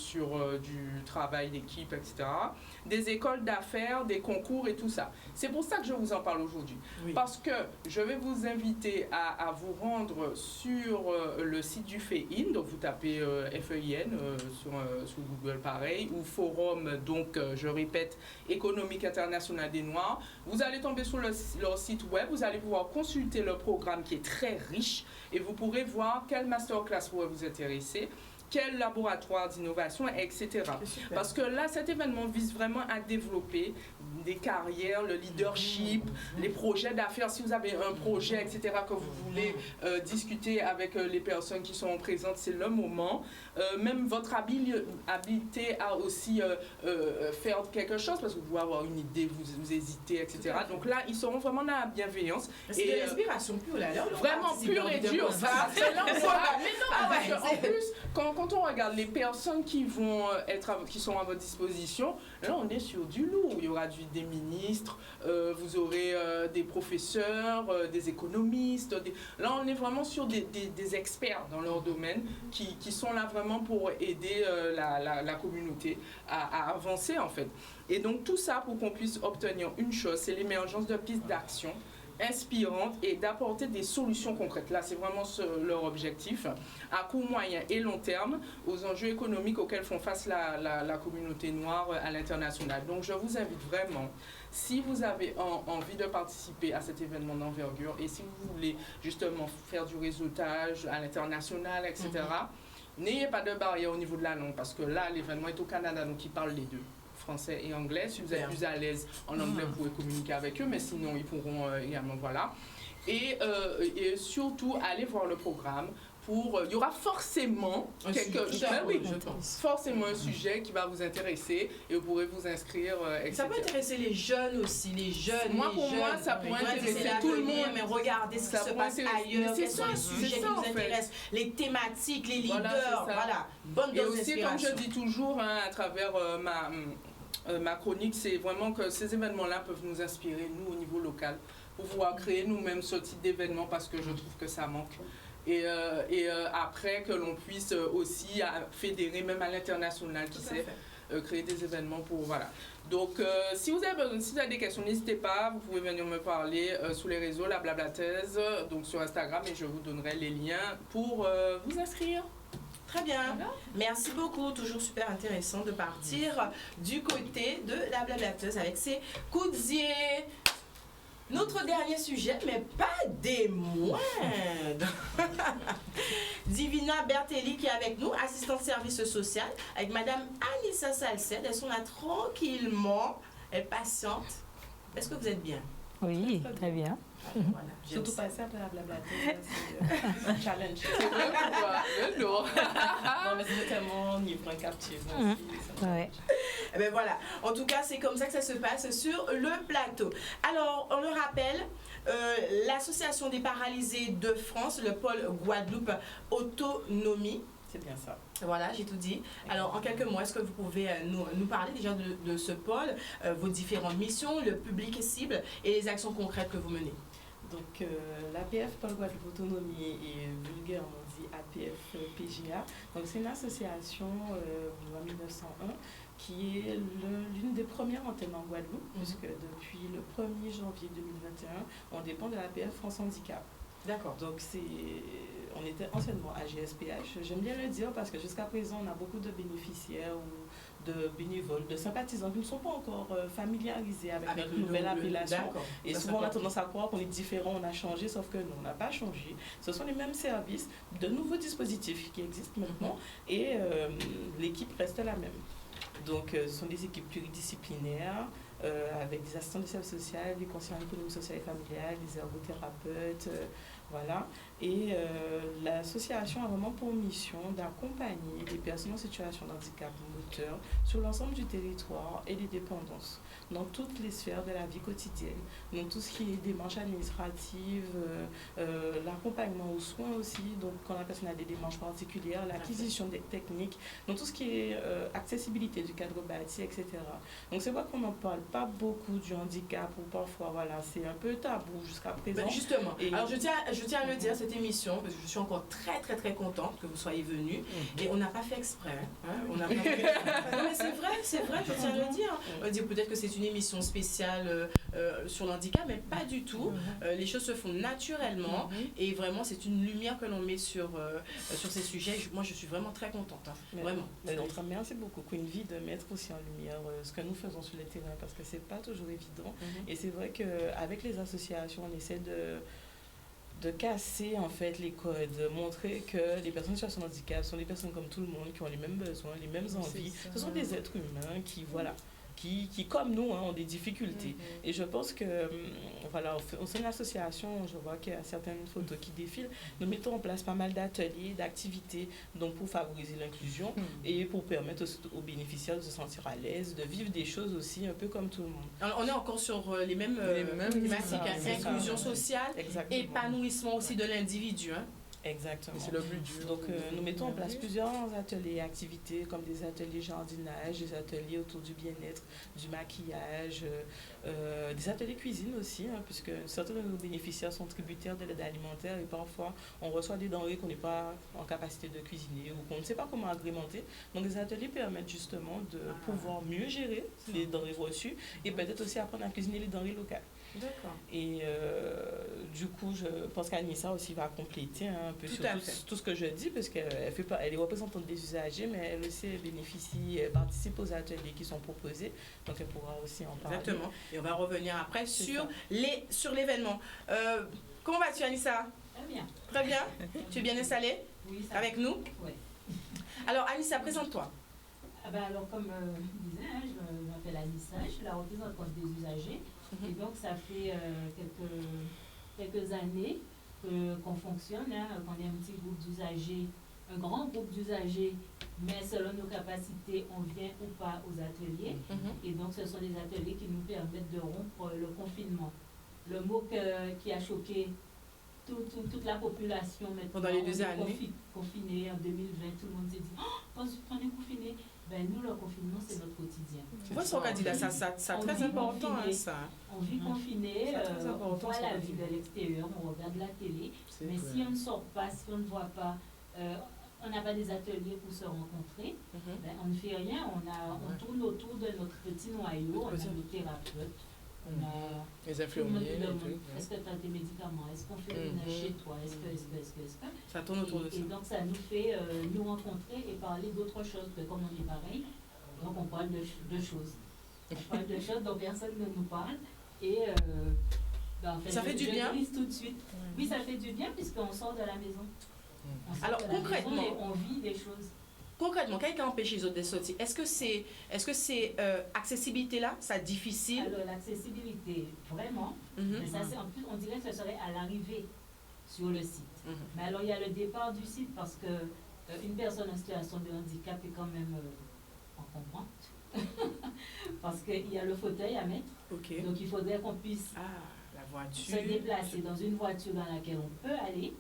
sur du travail d'équipe, etc. Des écoles d'affaires, des concours et tout ça. C'est pour ça que je vous en parle aujourd'hui. Oui. Parce que je vais vous inviter à vous rendre sur le site du FEIN, donc vous tapez FEIN sur Google pareil, ou Forum, donc je répète, économique international des Noirs. Vous allez tomber sur leur site web, vous allez pouvoir consulter le programme qui est très riche et vous pourrez voir quel masterclass pourrait vous intéresser, quel laboratoire d'innovation, etc. Parce que là, cet événement vise vraiment à développer des carrières, le leadership, les projets d'affaires. Si vous avez un projet, etc., que vous voulez discuter avec les personnes qui sont présentes, c'est le moment. Même votre habileté à aussi faire quelque chose, parce que vous pouvez avoir une idée, vous hésitez, etc. Donc là, ils seront vraiment dans la bienveillance. C'est de l'inspiration pure, là. Vraiment pure et dure. En plus, quand on regarde les personnes qui sont à votre disposition, là on est sur du lourd. Il y aura des ministres, vous aurez des professeurs, des économistes. Là on est vraiment sur des experts dans leur domaine qui sont là vraiment pour aider la communauté à avancer en fait. Et donc tout ça pour qu'on puisse obtenir une chose, c'est l'émergence de pistes d'action inspirantes et d'apporter des solutions concrètes. Là, c'est vraiment leur objectif, à court, moyen et long terme, aux enjeux économiques auxquels font face la communauté noire à l'international. Donc, je vous invite vraiment, si vous avez envie de participer à cet événement d'envergure et si vous voulez justement faire du réseautage à l'international, etc., n'ayez pas de barrière au niveau de la langue, parce que là, l'événement est au Canada, donc ils parlent les deux, français et anglais. Si vous êtes plus à l'aise en anglais, vous pouvez communiquer avec eux, mais sinon ils pourront également, voilà. Et surtout, allez voir le programme. Il y aura forcément forcément un sujet qui va vous intéresser et vous pourrez vous inscrire, etc. Ça peut intéresser les jeunes aussi, les jeunes. Moi, pour moi, ça pourrait intéresser tout le monde. Mais regardez ce qui se passe ailleurs, quels sont les sujets qui vous intéressent, les thématiques, les leaders, voilà. Bonne dose d'inspiration. Et aussi, comme je dis toujours, à travers ma chronique, c'est vraiment que ces événements-là peuvent nous inspirer, nous, au niveau local, pour pouvoir créer nous-mêmes ce type d'événement, parce que je trouve que ça manque. Et après, que l'on puisse aussi fédérer, même à l'international, qui sait, créer des événements pour... Voilà. Donc, si vous avez des questions, n'hésitez pas, vous pouvez venir me parler sur les réseaux, la Blablathèse, donc sur Instagram, et je vous donnerai les liens pour vous inscrire. Très bien. Merci beaucoup. Toujours super intéressant de partir du côté de la Blablathèse avec ses coudiers. Notre dernier sujet, mais pas des moindres. Divina Bertelli qui est avec nous, assistante service social, avec Madame Anissa Salced. Elles sont là tranquillement, elles patientent. Est-ce que vous êtes bien? Oui, très bien. Voilà, surtout passer après la Blablathèse, c'est un challenge. C'est vrai pourquoi? Non. Non, mais c'est tellement libre, captif. Ouais. Eh ben voilà, en tout cas c'est comme ça que ça se passe sur le plateau. Alors on le rappelle, l'association des paralysés de France, le pôle Guadeloupe Autonomie. C'est bien ça. Voilà, j'ai tout dit. Alors en quelques mots, est-ce que vous pouvez nous parler déjà de ce pôle, vos différentes missions, le public cible et les actions concrètes que vous menez? Donc l'APF Pôle Guadeloupe Autonomie et vulgairement dit APF PGA. Donc c'est une association en 1901 qui est l'une des premières antennes en Guadeloupe, puisque depuis le 1er janvier 2021, on dépend de l'APF France Handicap. D'accord. Donc on était anciennement à GSPH. J'aime bien le dire parce que jusqu'à présent, on a beaucoup de bénéficiaires ou de bénévoles, de sympathisants qui ne sont pas encore familiarisés avec notre nouvelle appellation. Et souvent, on a tendance à croire qu'on est différent, on a changé, sauf que non, on n'a pas changé. Ce sont les mêmes services, de nouveaux dispositifs qui existent maintenant et l'équipe reste la même. Donc, ce sont des équipes pluridisciplinaires avec des assistants de service social, des conseillers en économie sociale et familiale, des ergothérapeutes, voilà. Et l'association a vraiment pour mission d'accompagner les personnes en situation de handicap moteur sur l'ensemble du territoire et des dépendances, dans toutes les sphères de la vie quotidienne, dans tout ce qui est démarches administratives, l'accompagnement aux soins aussi, donc quand la personne a des démarches particulières, l'acquisition des techniques, dans tout ce qui est accessibilité du cadre bâti, etc. Donc c'est vrai qu'on n'en parle pas beaucoup du handicap, ou parfois, voilà, c'est un peu tabou jusqu'à présent. Ben justement, alors je tiens à le dire, cette émission, parce que je suis encore très très très contente que vous soyez venus et on n'a pas fait exprès. Hein. On n'a pas fait exprès. Non mais c'est vrai, je tiens à le dire. On va dire peut-être que c'est une émission spéciale sur l'handicap, mais pas du tout. Les choses se font naturellement et vraiment c'est une lumière que l'on met sur ces sujets. Moi je suis vraiment très contente, hein. Vraiment. Merci beaucoup Queen V de mettre aussi en lumière ce que nous faisons sur le terrain parce que c'est pas toujours évident. Et c'est vrai qu'avec les associations, on essaie de casser en fait les codes, de montrer que les personnes en situation de handicap sont des personnes comme tout le monde, qui ont les mêmes besoins, les mêmes envies. Ce sont des êtres humains qui comme nous, ont des difficultés. Et je pense que, voilà, au sein de l'association, je vois qu'il y a certaines photos qui défilent. Nous mettons en place pas mal d'ateliers, d'activités, donc pour favoriser l'inclusion et pour permettre aux bénéficiaires de se sentir à l'aise, de vivre des choses aussi un peu comme tout le monde. Alors, on est encore sur les mêmes thématiques, inclusion sociale, épanouissement aussi de l'individu. Hein. Exactement. C'est le but. Donc, nous mettons en place plusieurs ateliers et activités, comme des ateliers jardinage, des ateliers autour du bien-être, du maquillage, des ateliers cuisine aussi, hein, puisque certains de nos bénéficiaires sont tributaires de l'aide alimentaire et parfois on reçoit des denrées qu'on n'est pas en capacité de cuisiner ou qu'on ne sait pas comment agrémenter. Donc, les ateliers permettent justement de pouvoir mieux gérer les denrées reçues et peut-être aussi apprendre à cuisiner les denrées locales. D'accord. Et du coup, je pense qu'Anissa aussi va compléter un peu sur tout ce que je dis, parce qu'elle est représentante des usagers, mais elle aussi bénéficie, elle participe aux ateliers qui sont proposés, donc elle pourra aussi en parler. Exactement. Et on va revenir après sur l'événement. Comment vas-tu, Anissa? Très bien. Très bien. Tu es bien installée? Oui, avec nous? Oui. Alors, Anissa, présente-toi. Alors, comme je disais, je m'appelle Anissa, je suis la représentante des usagers. Et donc, ça fait quelques années qu'on fonctionne, qu'on est un petit groupe d'usagers, un grand groupe d'usagers, mais selon nos capacités, on vient ou pas aux ateliers. Et donc, ce sont des ateliers qui nous permettent de rompre le confinement. Le mot qui a choqué toute la population maintenant. Pendant les 2 années. Confiné en 2020, tout le monde s'est dit, quand on est confiné, nous, le confinement, c'est notre quotidien. Moi, son candidat, ça très important, ça. On vit confiné, on voit la vie de l'extérieur, on regarde la télé, mais si on ne sort pas, si on ne voit pas, on n'a pas des ateliers pour se rencontrer, on ne fait rien, on tourne autour de notre petit noyau, on a nos thérapeutes, on a les infirmiers, est-ce que tu as tes médicaments, est-ce qu'on fait une chez toi, est-ce que ça tourne autour de ça. Et donc ça nous fait nous rencontrer et parler d'autres choses, que comme on est pareil, donc on parle de choses. On parle de choses dont personne ne nous parle et en fait, ça fait du bien tout de suite. Oui, ça fait du bien puisqu'on sort de la maison. Alors concrètement, on vit des choses. Concrètement, qu'est-ce qui empêche les autres de sortir? Est-ce que c'est accessibilité là, ça difficile? Alors l'accessibilité, vraiment. Mais ça, c'est en plus, on dirait que ce serait à l'arrivée sur le site. Mais alors il y a le départ du site parce que une personne en situation de handicap est quand même encombrante. Parce qu'il y a le fauteuil à mettre. Donc il faudrait qu'on puisse se déplacer dans une voiture dans laquelle on peut aller.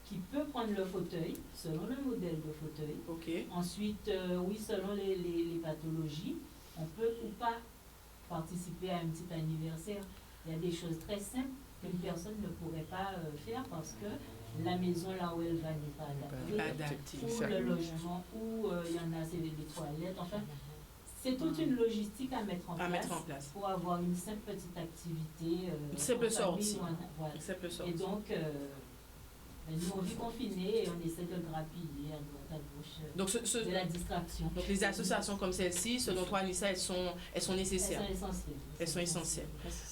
Qui peut prendre le fauteuil, selon le modèle de fauteuil. Ensuite, oui, selon les pathologies, on peut ou pas participer à un petit anniversaire. Il y a des choses très simples qu'une personne ne pourrait pas faire parce que la maison là où elle va n'est pas adaptée. Ou le logement, ou il y en a, c'est des toilettes. Enfin, c'est toute une logistique à mettre en place pour avoir une simple petite activité. Une simple sortie. Voilà. Et donc, nous, on vit confinés et on essaie de grappiller à droite à gauche de la distraction. Donc les associations comme celle-ci, selon toi, Anissa, elles sont nécessaires. Elles sont essentielles.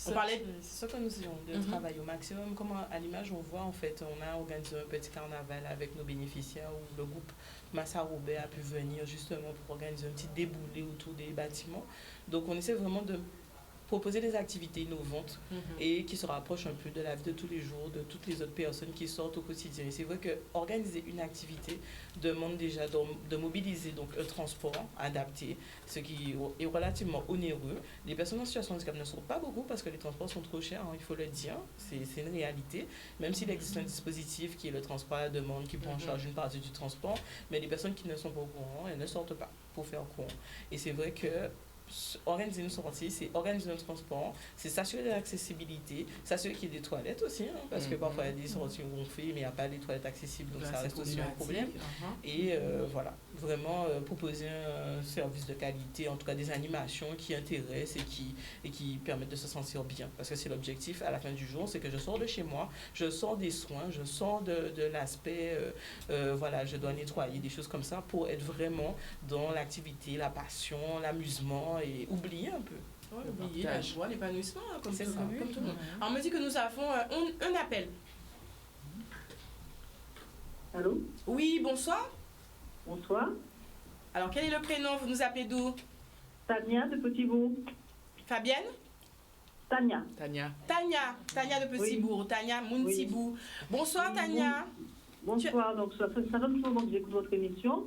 On parlait c'est ce que nous essayons de travailler au maximum. Comme à l'image, on voit, en fait, on a organisé un petit carnaval avec nos bénéficiaires où le groupe Massa Roubaix a pu venir justement pour organiser un petit déboulé autour des bâtiments. Donc on essaie vraiment de proposer des activités innovantes et qui se rapprochent un peu de la vie de tous les jours, de toutes les autres personnes qui sortent au quotidien. Et c'est vrai qu'organiser une activité demande déjà de mobiliser donc un transport adapté, ce qui est relativement onéreux. Les personnes en situation de handicap ne sortent pas beaucoup parce que les transports sont trop chers, il faut le dire, c'est une réalité. Même s'il existe un dispositif qui est le transport à la demande, qui prend en charge une partie du transport, mais les personnes qui ne sont pas au courant, elles ne sortent pas pour faire courant. Et c'est vrai que organiser une sortie, c'est organiser un transport, c'est s'assurer de l'accessibilité, s'assurer qu'il y ait des toilettes aussi, hein, parce que parfois il y a des sorties où on fait, mais il n'y a pas des toilettes accessibles, donc ça reste aussi un problème. Et voilà, vraiment proposer un service de qualité, en tout cas des animations qui intéressent et qui permettent de se sentir bien, parce que c'est l'objectif à la fin du jour, c'est que je sors de chez moi, je sors des soins, je sors de l'aspect, voilà, je dois nettoyer, des choses comme ça, pour être vraiment dans l'activité, la passion, l'amusement et oublier un peu. Ouais, oublier la joie, l'épanouissement, hein, comme tout le monde. Alors, on me dit que nous avons un appel. Allô? Oui, bonsoir. Bonsoir. Alors, quel est le prénom? Vous nous appelez d'où? Tania de Petit-Bourg. Fabienne? Tania. Tania de Petit-Bourg. Tania Mountibou. Bonsoir, Tania. Bonsoir. Donc, ça fait un moment que j'écoute votre émission.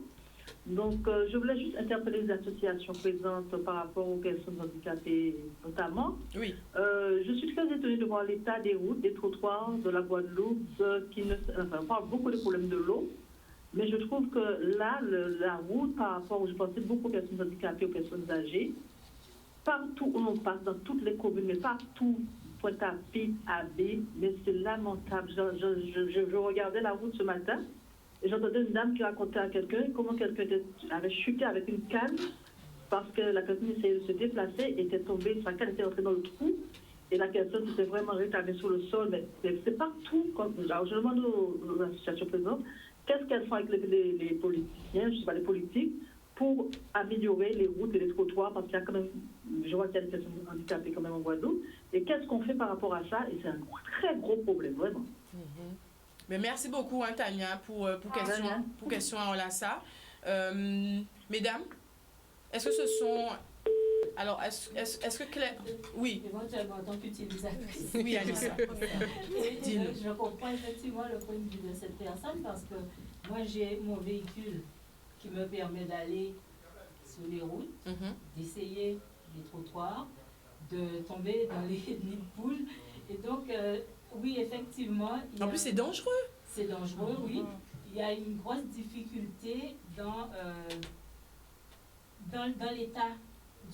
Donc, je voulais juste interpeller les associations présentes par rapport aux personnes handicapées, notamment. Oui. Je suis très étonnée de voir l'état des routes, des trottoirs de la Guadeloupe, on parle beaucoup des problèmes de l'eau, mais je trouve que là, la route, par rapport, je pensais beaucoup aux personnes handicapées, aux personnes âgées, partout où on passe, dans toutes les communes, mais partout, Pointe-à-Pitre, AB, mais c'est lamentable. Je regardais la route ce matin, et j'entendais une dame qui racontait à quelqu'un comment quelqu'un avait chuté avec une canne parce que la personne essayait de se déplacer, était tombée, sa canne était entrée dans le trou et la personne s'était vraiment rétablie sur le sol. Mais c'est partout. Alors je demande aux associations présentes qu'est-ce qu'elles font avec les politiciens, je sais pas, les politiques, pour améliorer les routes et les trottoirs, parce qu'il y a quand même, je vois qu'il y a des personnes handicapées quand même en Guadeloupe, et qu'est-ce qu'on fait par rapport à ça? Et c'est un très gros problème, vraiment. Mais merci beaucoup, hein, Tania, pour question à Olassa. Mesdames, est-ce que ce sont... Alors, est-ce que Claire... Oui. Éventuellement, en tant qu'utilisatrice. Oui, Alissa. Je comprends effectivement le point de vue de cette personne, parce que moi, j'ai mon véhicule qui me permet d'aller sur les routes, d'essayer les trottoirs, de tomber dans les nids de poules. Et donc... oui, effectivement. En plus, c'est dangereux. C'est dangereux, oui. Il y a une grosse difficulté dans l'état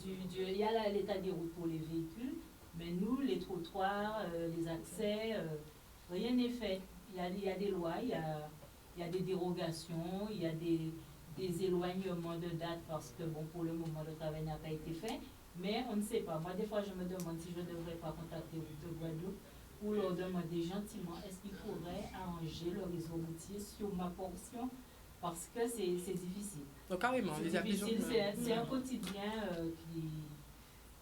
il y a l'état des routes pour les véhicules, mais nous, les trottoirs, les accès, rien n'est fait. Il y a des lois, il y a des dérogations, il y a des éloignements de date parce que, bon, pour le moment, le travail n'a pas été fait, mais on ne sait pas. Moi, des fois, je me demande si je ne devrais pas contacter Route de Guadeloupe ou leur demander gentiment est-ce qu'ils pourraient arranger le réseau routier sur ma portion, parce que c'est difficile. Donc carrément, c'est difficile, c'est un quotidien qui...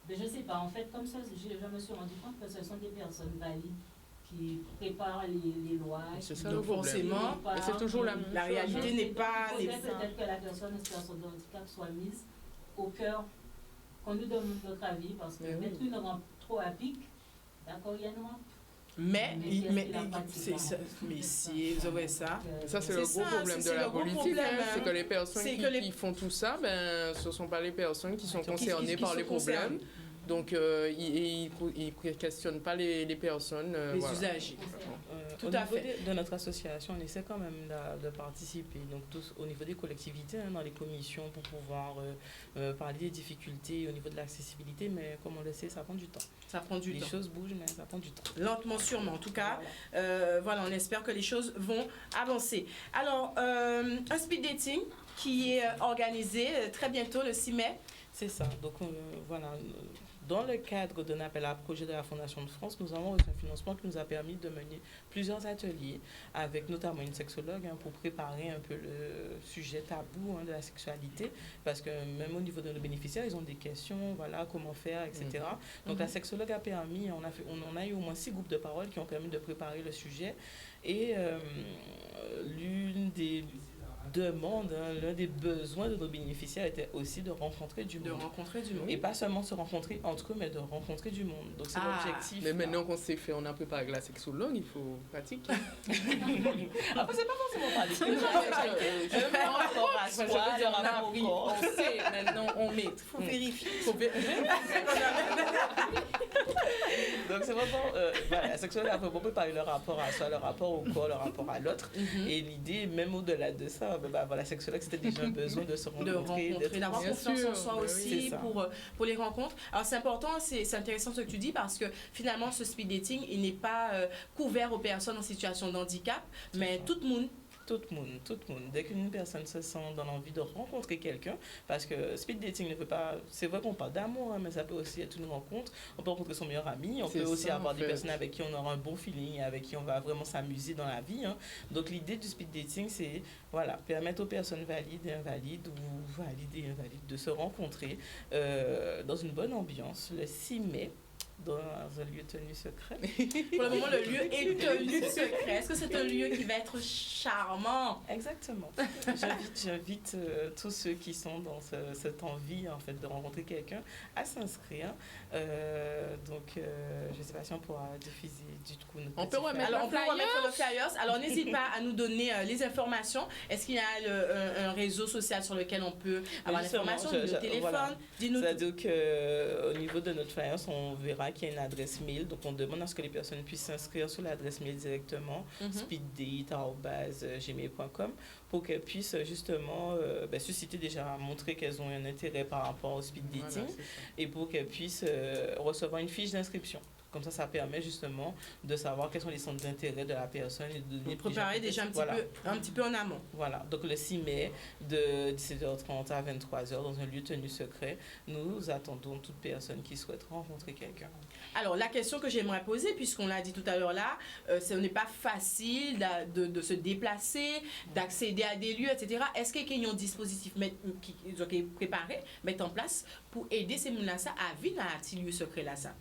Mais je ne sais pas, en fait, comme ça, je me suis rendu compte que ce sont des personnes valides qui préparent les lois. C'est ça, forcément, mais c'est toujours la réalité n'est pas... Peut-être que la personne en situation de handicap soit mise au cœur, qu'on nous donne notre avis, parce que mettre une rampe trop à pic, d'accord, il y a une rampe. Mais si vous avez ça... Ça, c'est le gros problème de la politique, c'est que les personnes qui font tout ça, ce ne sont pas les personnes qui sont concernées par les problèmes. Donc, ils ne questionnent pas les personnes. Les usagers. Tout à fait. De notre association, on essaie quand même de participer, donc tous au niveau des collectivités, dans les commissions, pour pouvoir parler des difficultés au niveau de l'accessibilité, mais comme on le sait, ça prend du temps. Ça prend du temps. Les choses bougent, mais ça prend du temps. Lentement, sûrement. En tout cas, voilà, on espère que les choses vont avancer. Alors, un speed dating qui est organisé très bientôt, le 6 mai. C'est ça. Donc, voilà. Dans le cadre d'un appel à projet de la Fondation de France, nous avons reçu un financement qui nous a permis de mener plusieurs ateliers avec notamment une sexologue pour préparer un peu le sujet tabou de la sexualité, parce que même au niveau de nos bénéficiaires, ils ont des questions, voilà, comment faire, etc. Donc la sexologue a permis, on a eu au moins 6 groupes de parole qui ont permis de préparer le sujet, et l'une des demande, l'un des besoins de nos bénéficiaires était aussi de rencontrer du monde. Et pas seulement se rencontrer entre eux, mais de rencontrer du monde. Donc c'est l'objectif. Mais maintenant qu'on s'est fait, on a préparé la sexologue, il faut pratiquer. Après, c'est pas forcément pratiquer. On sait, maintenant on met. Il faut vérifier. Donc c'est vraiment, la sexualité a vraiment préparé le rapport à soi, le rapport au corps, le rapport à l'autre. Et l'idée, même au-delà de ça, la sexualité, c'était déjà un besoin de se rencontrer, d'avoir confiance en soi aussi pour les rencontres. Alors c'est important, c'est intéressant ce que tu dis parce que finalement ce speed dating, il n'est pas couvert aux personnes en situation de handicap, mais tout le monde. Tout le monde. Dès qu'une personne se sent dans l'envie de rencontrer quelqu'un, parce que speed dating ne peut pas... C'est vrai qu'on parle d'amour, hein, mais ça peut aussi être une rencontre. On peut rencontrer son meilleur ami, on peut aussi avoir des personnes avec qui on aura un bon feeling, avec qui on va vraiment s'amuser dans la vie. Hein. Donc l'idée du speed dating, c'est permettre aux personnes valides et invalides, ou valides et invalides, de se rencontrer dans une bonne ambiance le 6 mai. Dans un lieu tenu secret. Pour le moment, le lieu est tenu secret. Est-ce que c'est un lieu qui va être charmant? Exactement. J'invite tous ceux qui sont dans cette envie en fait, de rencontrer quelqu'un à s'inscrire. Donc, je ne sais pas si on pourra diffuser du coup notre on peut remettre le flyers. Alors, n'hésite pas à nous donner les informations. Est-ce qu'il y a un réseau social sur lequel on peut avoir l'information, le téléphone? Voilà. Dis-nous. C'est-à-dire qu'au niveau de notre flyers, on verra qu'il y a une adresse mail, donc on demande à ce que les personnes puissent s'inscrire sur l'adresse mail directement, speeddate@gmail.com, pour qu'elles puissent justement susciter déjà, montrer qu'elles ont un intérêt par rapport au speed dating, et pour qu'elles puissent recevoir une fiche d'inscription. Comme ça permet justement de savoir quels sont les centres d'intérêt de la personne et de donner préparer déjà un petit peu en amont. Voilà, donc le 6 mai de 17h30 à 23h dans un lieu tenu secret, nous attendons toute personne qui souhaite rencontrer quelqu'un. Alors la question que j'aimerais poser, puisqu'on l'a dit tout à l'heure là, ce n'est pas facile de se déplacer, d'accéder à des lieux, etc. Est-ce qu'il y a un dispositif qui est préparé, mettre en place pour aider ces gens-là à vivre dans ces lieux secrets là ça?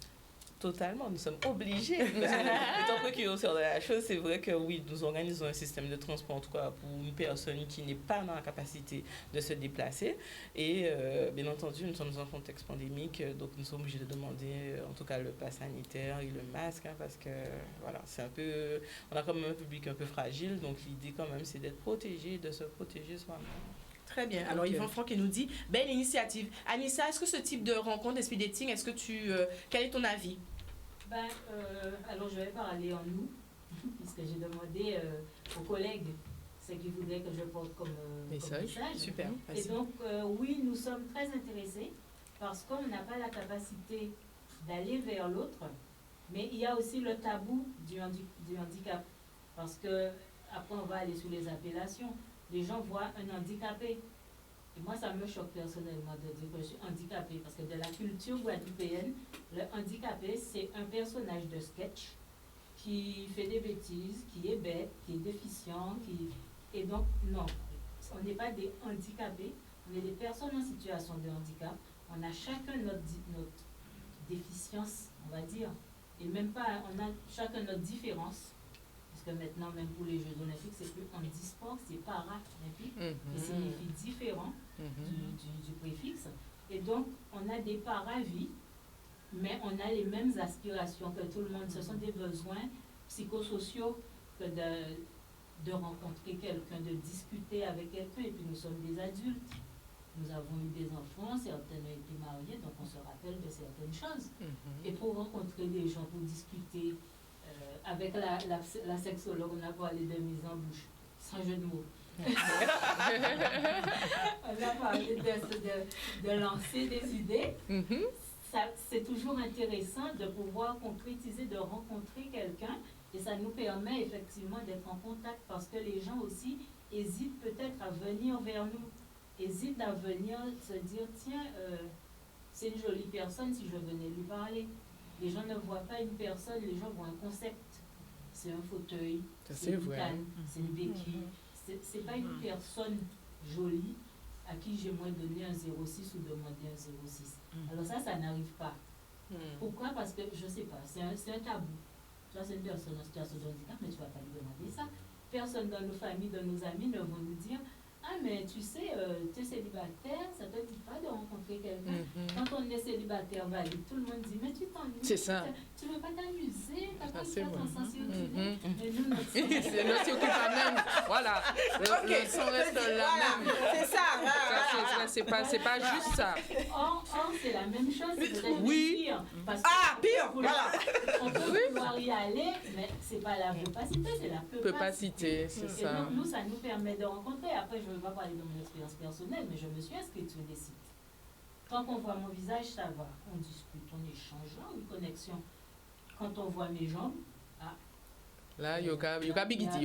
Totalement, nous sommes obligés. Étant précurseurs de la chose, c'est vrai que oui, nous organisons un système de transport en tout cas pour une personne qui n'est pas dans la capacité de se déplacer. Et bien entendu, nous sommes dans un contexte pandémique, donc nous sommes obligés de demander en tout cas le pass sanitaire et le masque, parce que voilà, c'est un peu, on a quand même un public un peu fragile, donc l'idée quand même c'est d'être protégé, de se protéger soi-même. Très bien. Alors, Yvan Franck qui nous dit, belle initiative. Anissa, est-ce que ce type de rencontre, de speed dating, est-ce que quel est ton avis? Alors, je vais parler en nous, puisque j'ai demandé aux collègues ce qu'ils voudraient que je porte comme message. Super. Et donc, oui, nous sommes très intéressés parce qu'on n'a pas la capacité d'aller vers l'autre, mais il y a aussi le tabou du handicap. Parce que, après, on va aller sous les appellations. Les gens voient un handicapé. Et moi, ça me choque personnellement de dire que je suis handicapée, parce que de la culture guadeloupéenne, le handicapé, c'est un personnage de sketch qui fait des bêtises, qui est bête, qui est déficient, et donc, non, on n'est pas des handicapés, on est des personnes en situation de handicap. On a chacun notre déficience, on va dire, et même pas, on a chacun notre différence. Que maintenant, même pour les Jeux Olympiques, c'est plus handisport, c'est para-olympique, qui signifie différent du préfixe. Et donc, on a des para-vies, mais on a les mêmes aspirations que tout le monde. Ce sont des besoins psychosociaux que de rencontrer quelqu'un, de discuter avec quelqu'un. Et puis, nous sommes des adultes. Nous avons eu des enfants, certaines ont été mariées, donc on se rappelle de certaines choses. Et pour rencontrer des gens, pour discuter, avec la sexologue, on a parlé de mise en bouche, sans jeu de mots. On a parlé de lancer des idées. C'est toujours intéressant de pouvoir concrétiser, de rencontrer quelqu'un, et ça nous permet effectivement d'être en contact, parce que les gens aussi hésitent peut-être à venir vers nous, hésitent à venir se dire, tiens, c'est une jolie personne si je venais lui parler. Les gens ne voient pas une personne, les gens voient un concept. C'est un fauteuil, c'est une canne, c'est une béquille. C'est pas une personne jolie à qui j'aimerais donner un 06 ou demander un 06. Alors ça n'arrive pas. Pourquoi? Parce que, je sais pas, c'est un tabou. Toi, c'est une personne en situation de handicap, mais tu vas pas lui demander ça. Personne dans nos familles, dans nos amis ne vont nous dire, ah, mais tu sais, tu es célibataire, ça ne te dit pas de rencontrer quelqu'un. Quand on est célibataire valide, tout le monde dit, mais tu t'ennuies. C'est ça. Tu ne veux pas t'amuser, tu n'as pas le temps sans s'occuper. Mais nous, notre s'occupe même. Voilà. Le son reste là même. C'est ça. c'est pas juste ça. Or, c'est la même chose. Oui. Pire, parce pire, voilà. On peut vouloir y aller, mais c'est pas la capacité, c'est la capacité, c'est ça. Donc, nous, ça nous permet de rencontrer. Après, je ne veux pas parler de mon expérience personnelle, mais je me suis inscrite sur des sites. Quand on voit mon visage, ça va. On discute, on échange, là, une connexion. Quand on voit mes jambes, là, il y a bigidi.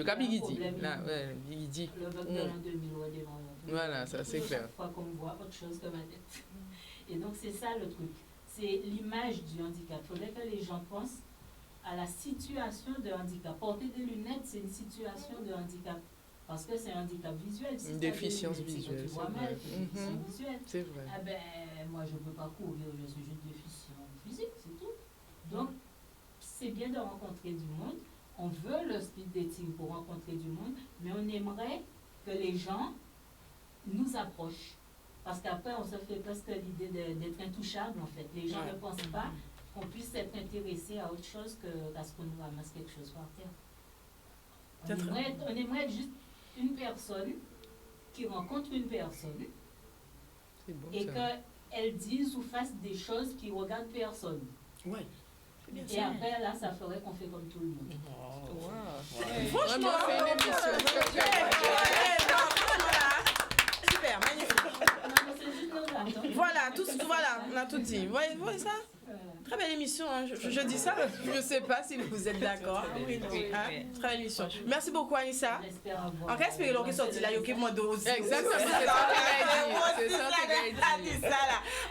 Là, ouais, bigidi. Le docteur en 2000, ouais, devant. Voilà, ça c'est clair. Chaque fois qu'on me voit autre chose que ma tête. Et donc, c'est ça le truc. C'est l'image du handicap. Il faudrait que les gens pensent à la situation de handicap. Porter des lunettes, c'est une situation de handicap. Parce que c'est un handicap visuel. Une déficience visuelle. Tu vois mal, c'est une déficience visuelle. C'est vrai. Ah ben, moi, je ne peux pas courir, je suis juste déficient physique, c'est tout. Donc, c'est bien de rencontrer du monde. On veut le speed dating pour rencontrer du monde, mais on aimerait que les gens nous approchent. Parce qu'après, on se fait presque l'idée d'être intouchable, en fait. Les gens ne pensent pas qu'on puisse être intéressé à autre chose qu'à ce qu'on nous ramasse quelque chose par terre. On aimerait être juste une personne qui rencontre une personne et qu'elle dise ou fasse des choses qui regardent personne. Ouais. Et après, là, ça ferait qu'on fait comme tout le monde. Franchement, on fait une émission. Super, magnifique. Voilà, on a tout dit. Vous voyez ça? Très belle émission, hein. Je dis ça, je ne sais pas si vous êtes d'accord. Très belle émission. Merci beaucoup, Anissa. En cas, espérez l'on qui sorti là, il y a moins de aussi. Exactement, c'est ça que j'ai dit.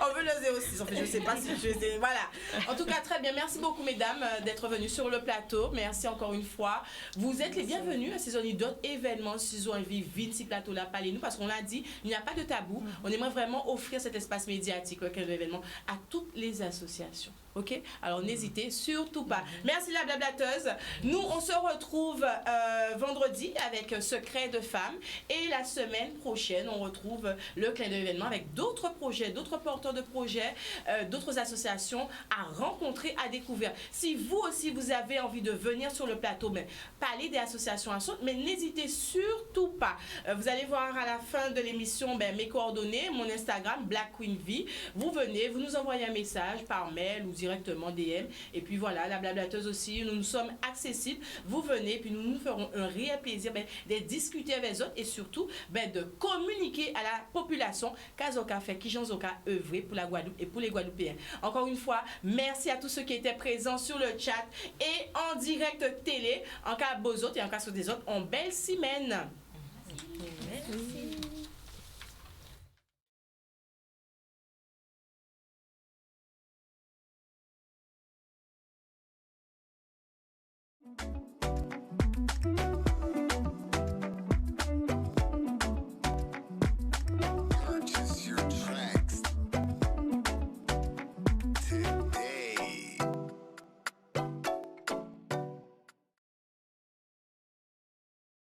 On veut le 06, en fait, je ne sais pas si je sais. Voilà. En tout cas, très bien. Merci beaucoup, mesdames, d'être venues sur le plateau. Merci encore une fois. Vous êtes les bienvenus à saisonner d'autres événements. Si vous avez envie, vite ce plateau-là, parlez-nous, parce qu'on l'a dit, il n'y a pas de tabou. On aimerait vraiment offrir cet espace médiatique, auquel événement, à toutes les associations. Ok, alors n'hésitez surtout pas. Merci la blablateuse. Nous, on se retrouve vendredi avec Secret de Femmes. Et la semaine prochaine, on retrouve le clin d'œil événement avec d'autres projets, d'autres porteurs de projets, d'autres associations à rencontrer, à découvrir. Si vous aussi, vous avez envie de venir sur le plateau, mais parler des associations à saute, mais n'hésitez surtout pas. Vous allez voir à la fin de l'émission mes coordonnées, mon Instagram, Black Queen V. Vous venez, vous nous envoyez un message par mail ou directement DM. Et puis voilà, la blablateuse aussi, nous sommes accessibles. Vous venez, puis nous nous ferons un réel plaisir de discuter avec les autres et surtout de communiquer à la population qu'Azoka fait, qui Janzoka œuvrer pour la Guadeloupe et pour les Guadeloupéens. Encore une fois, merci à tous ceux qui étaient présents sur le chat et en direct télé. En cas de beaux autres et en cas sur des autres, en belle semaine.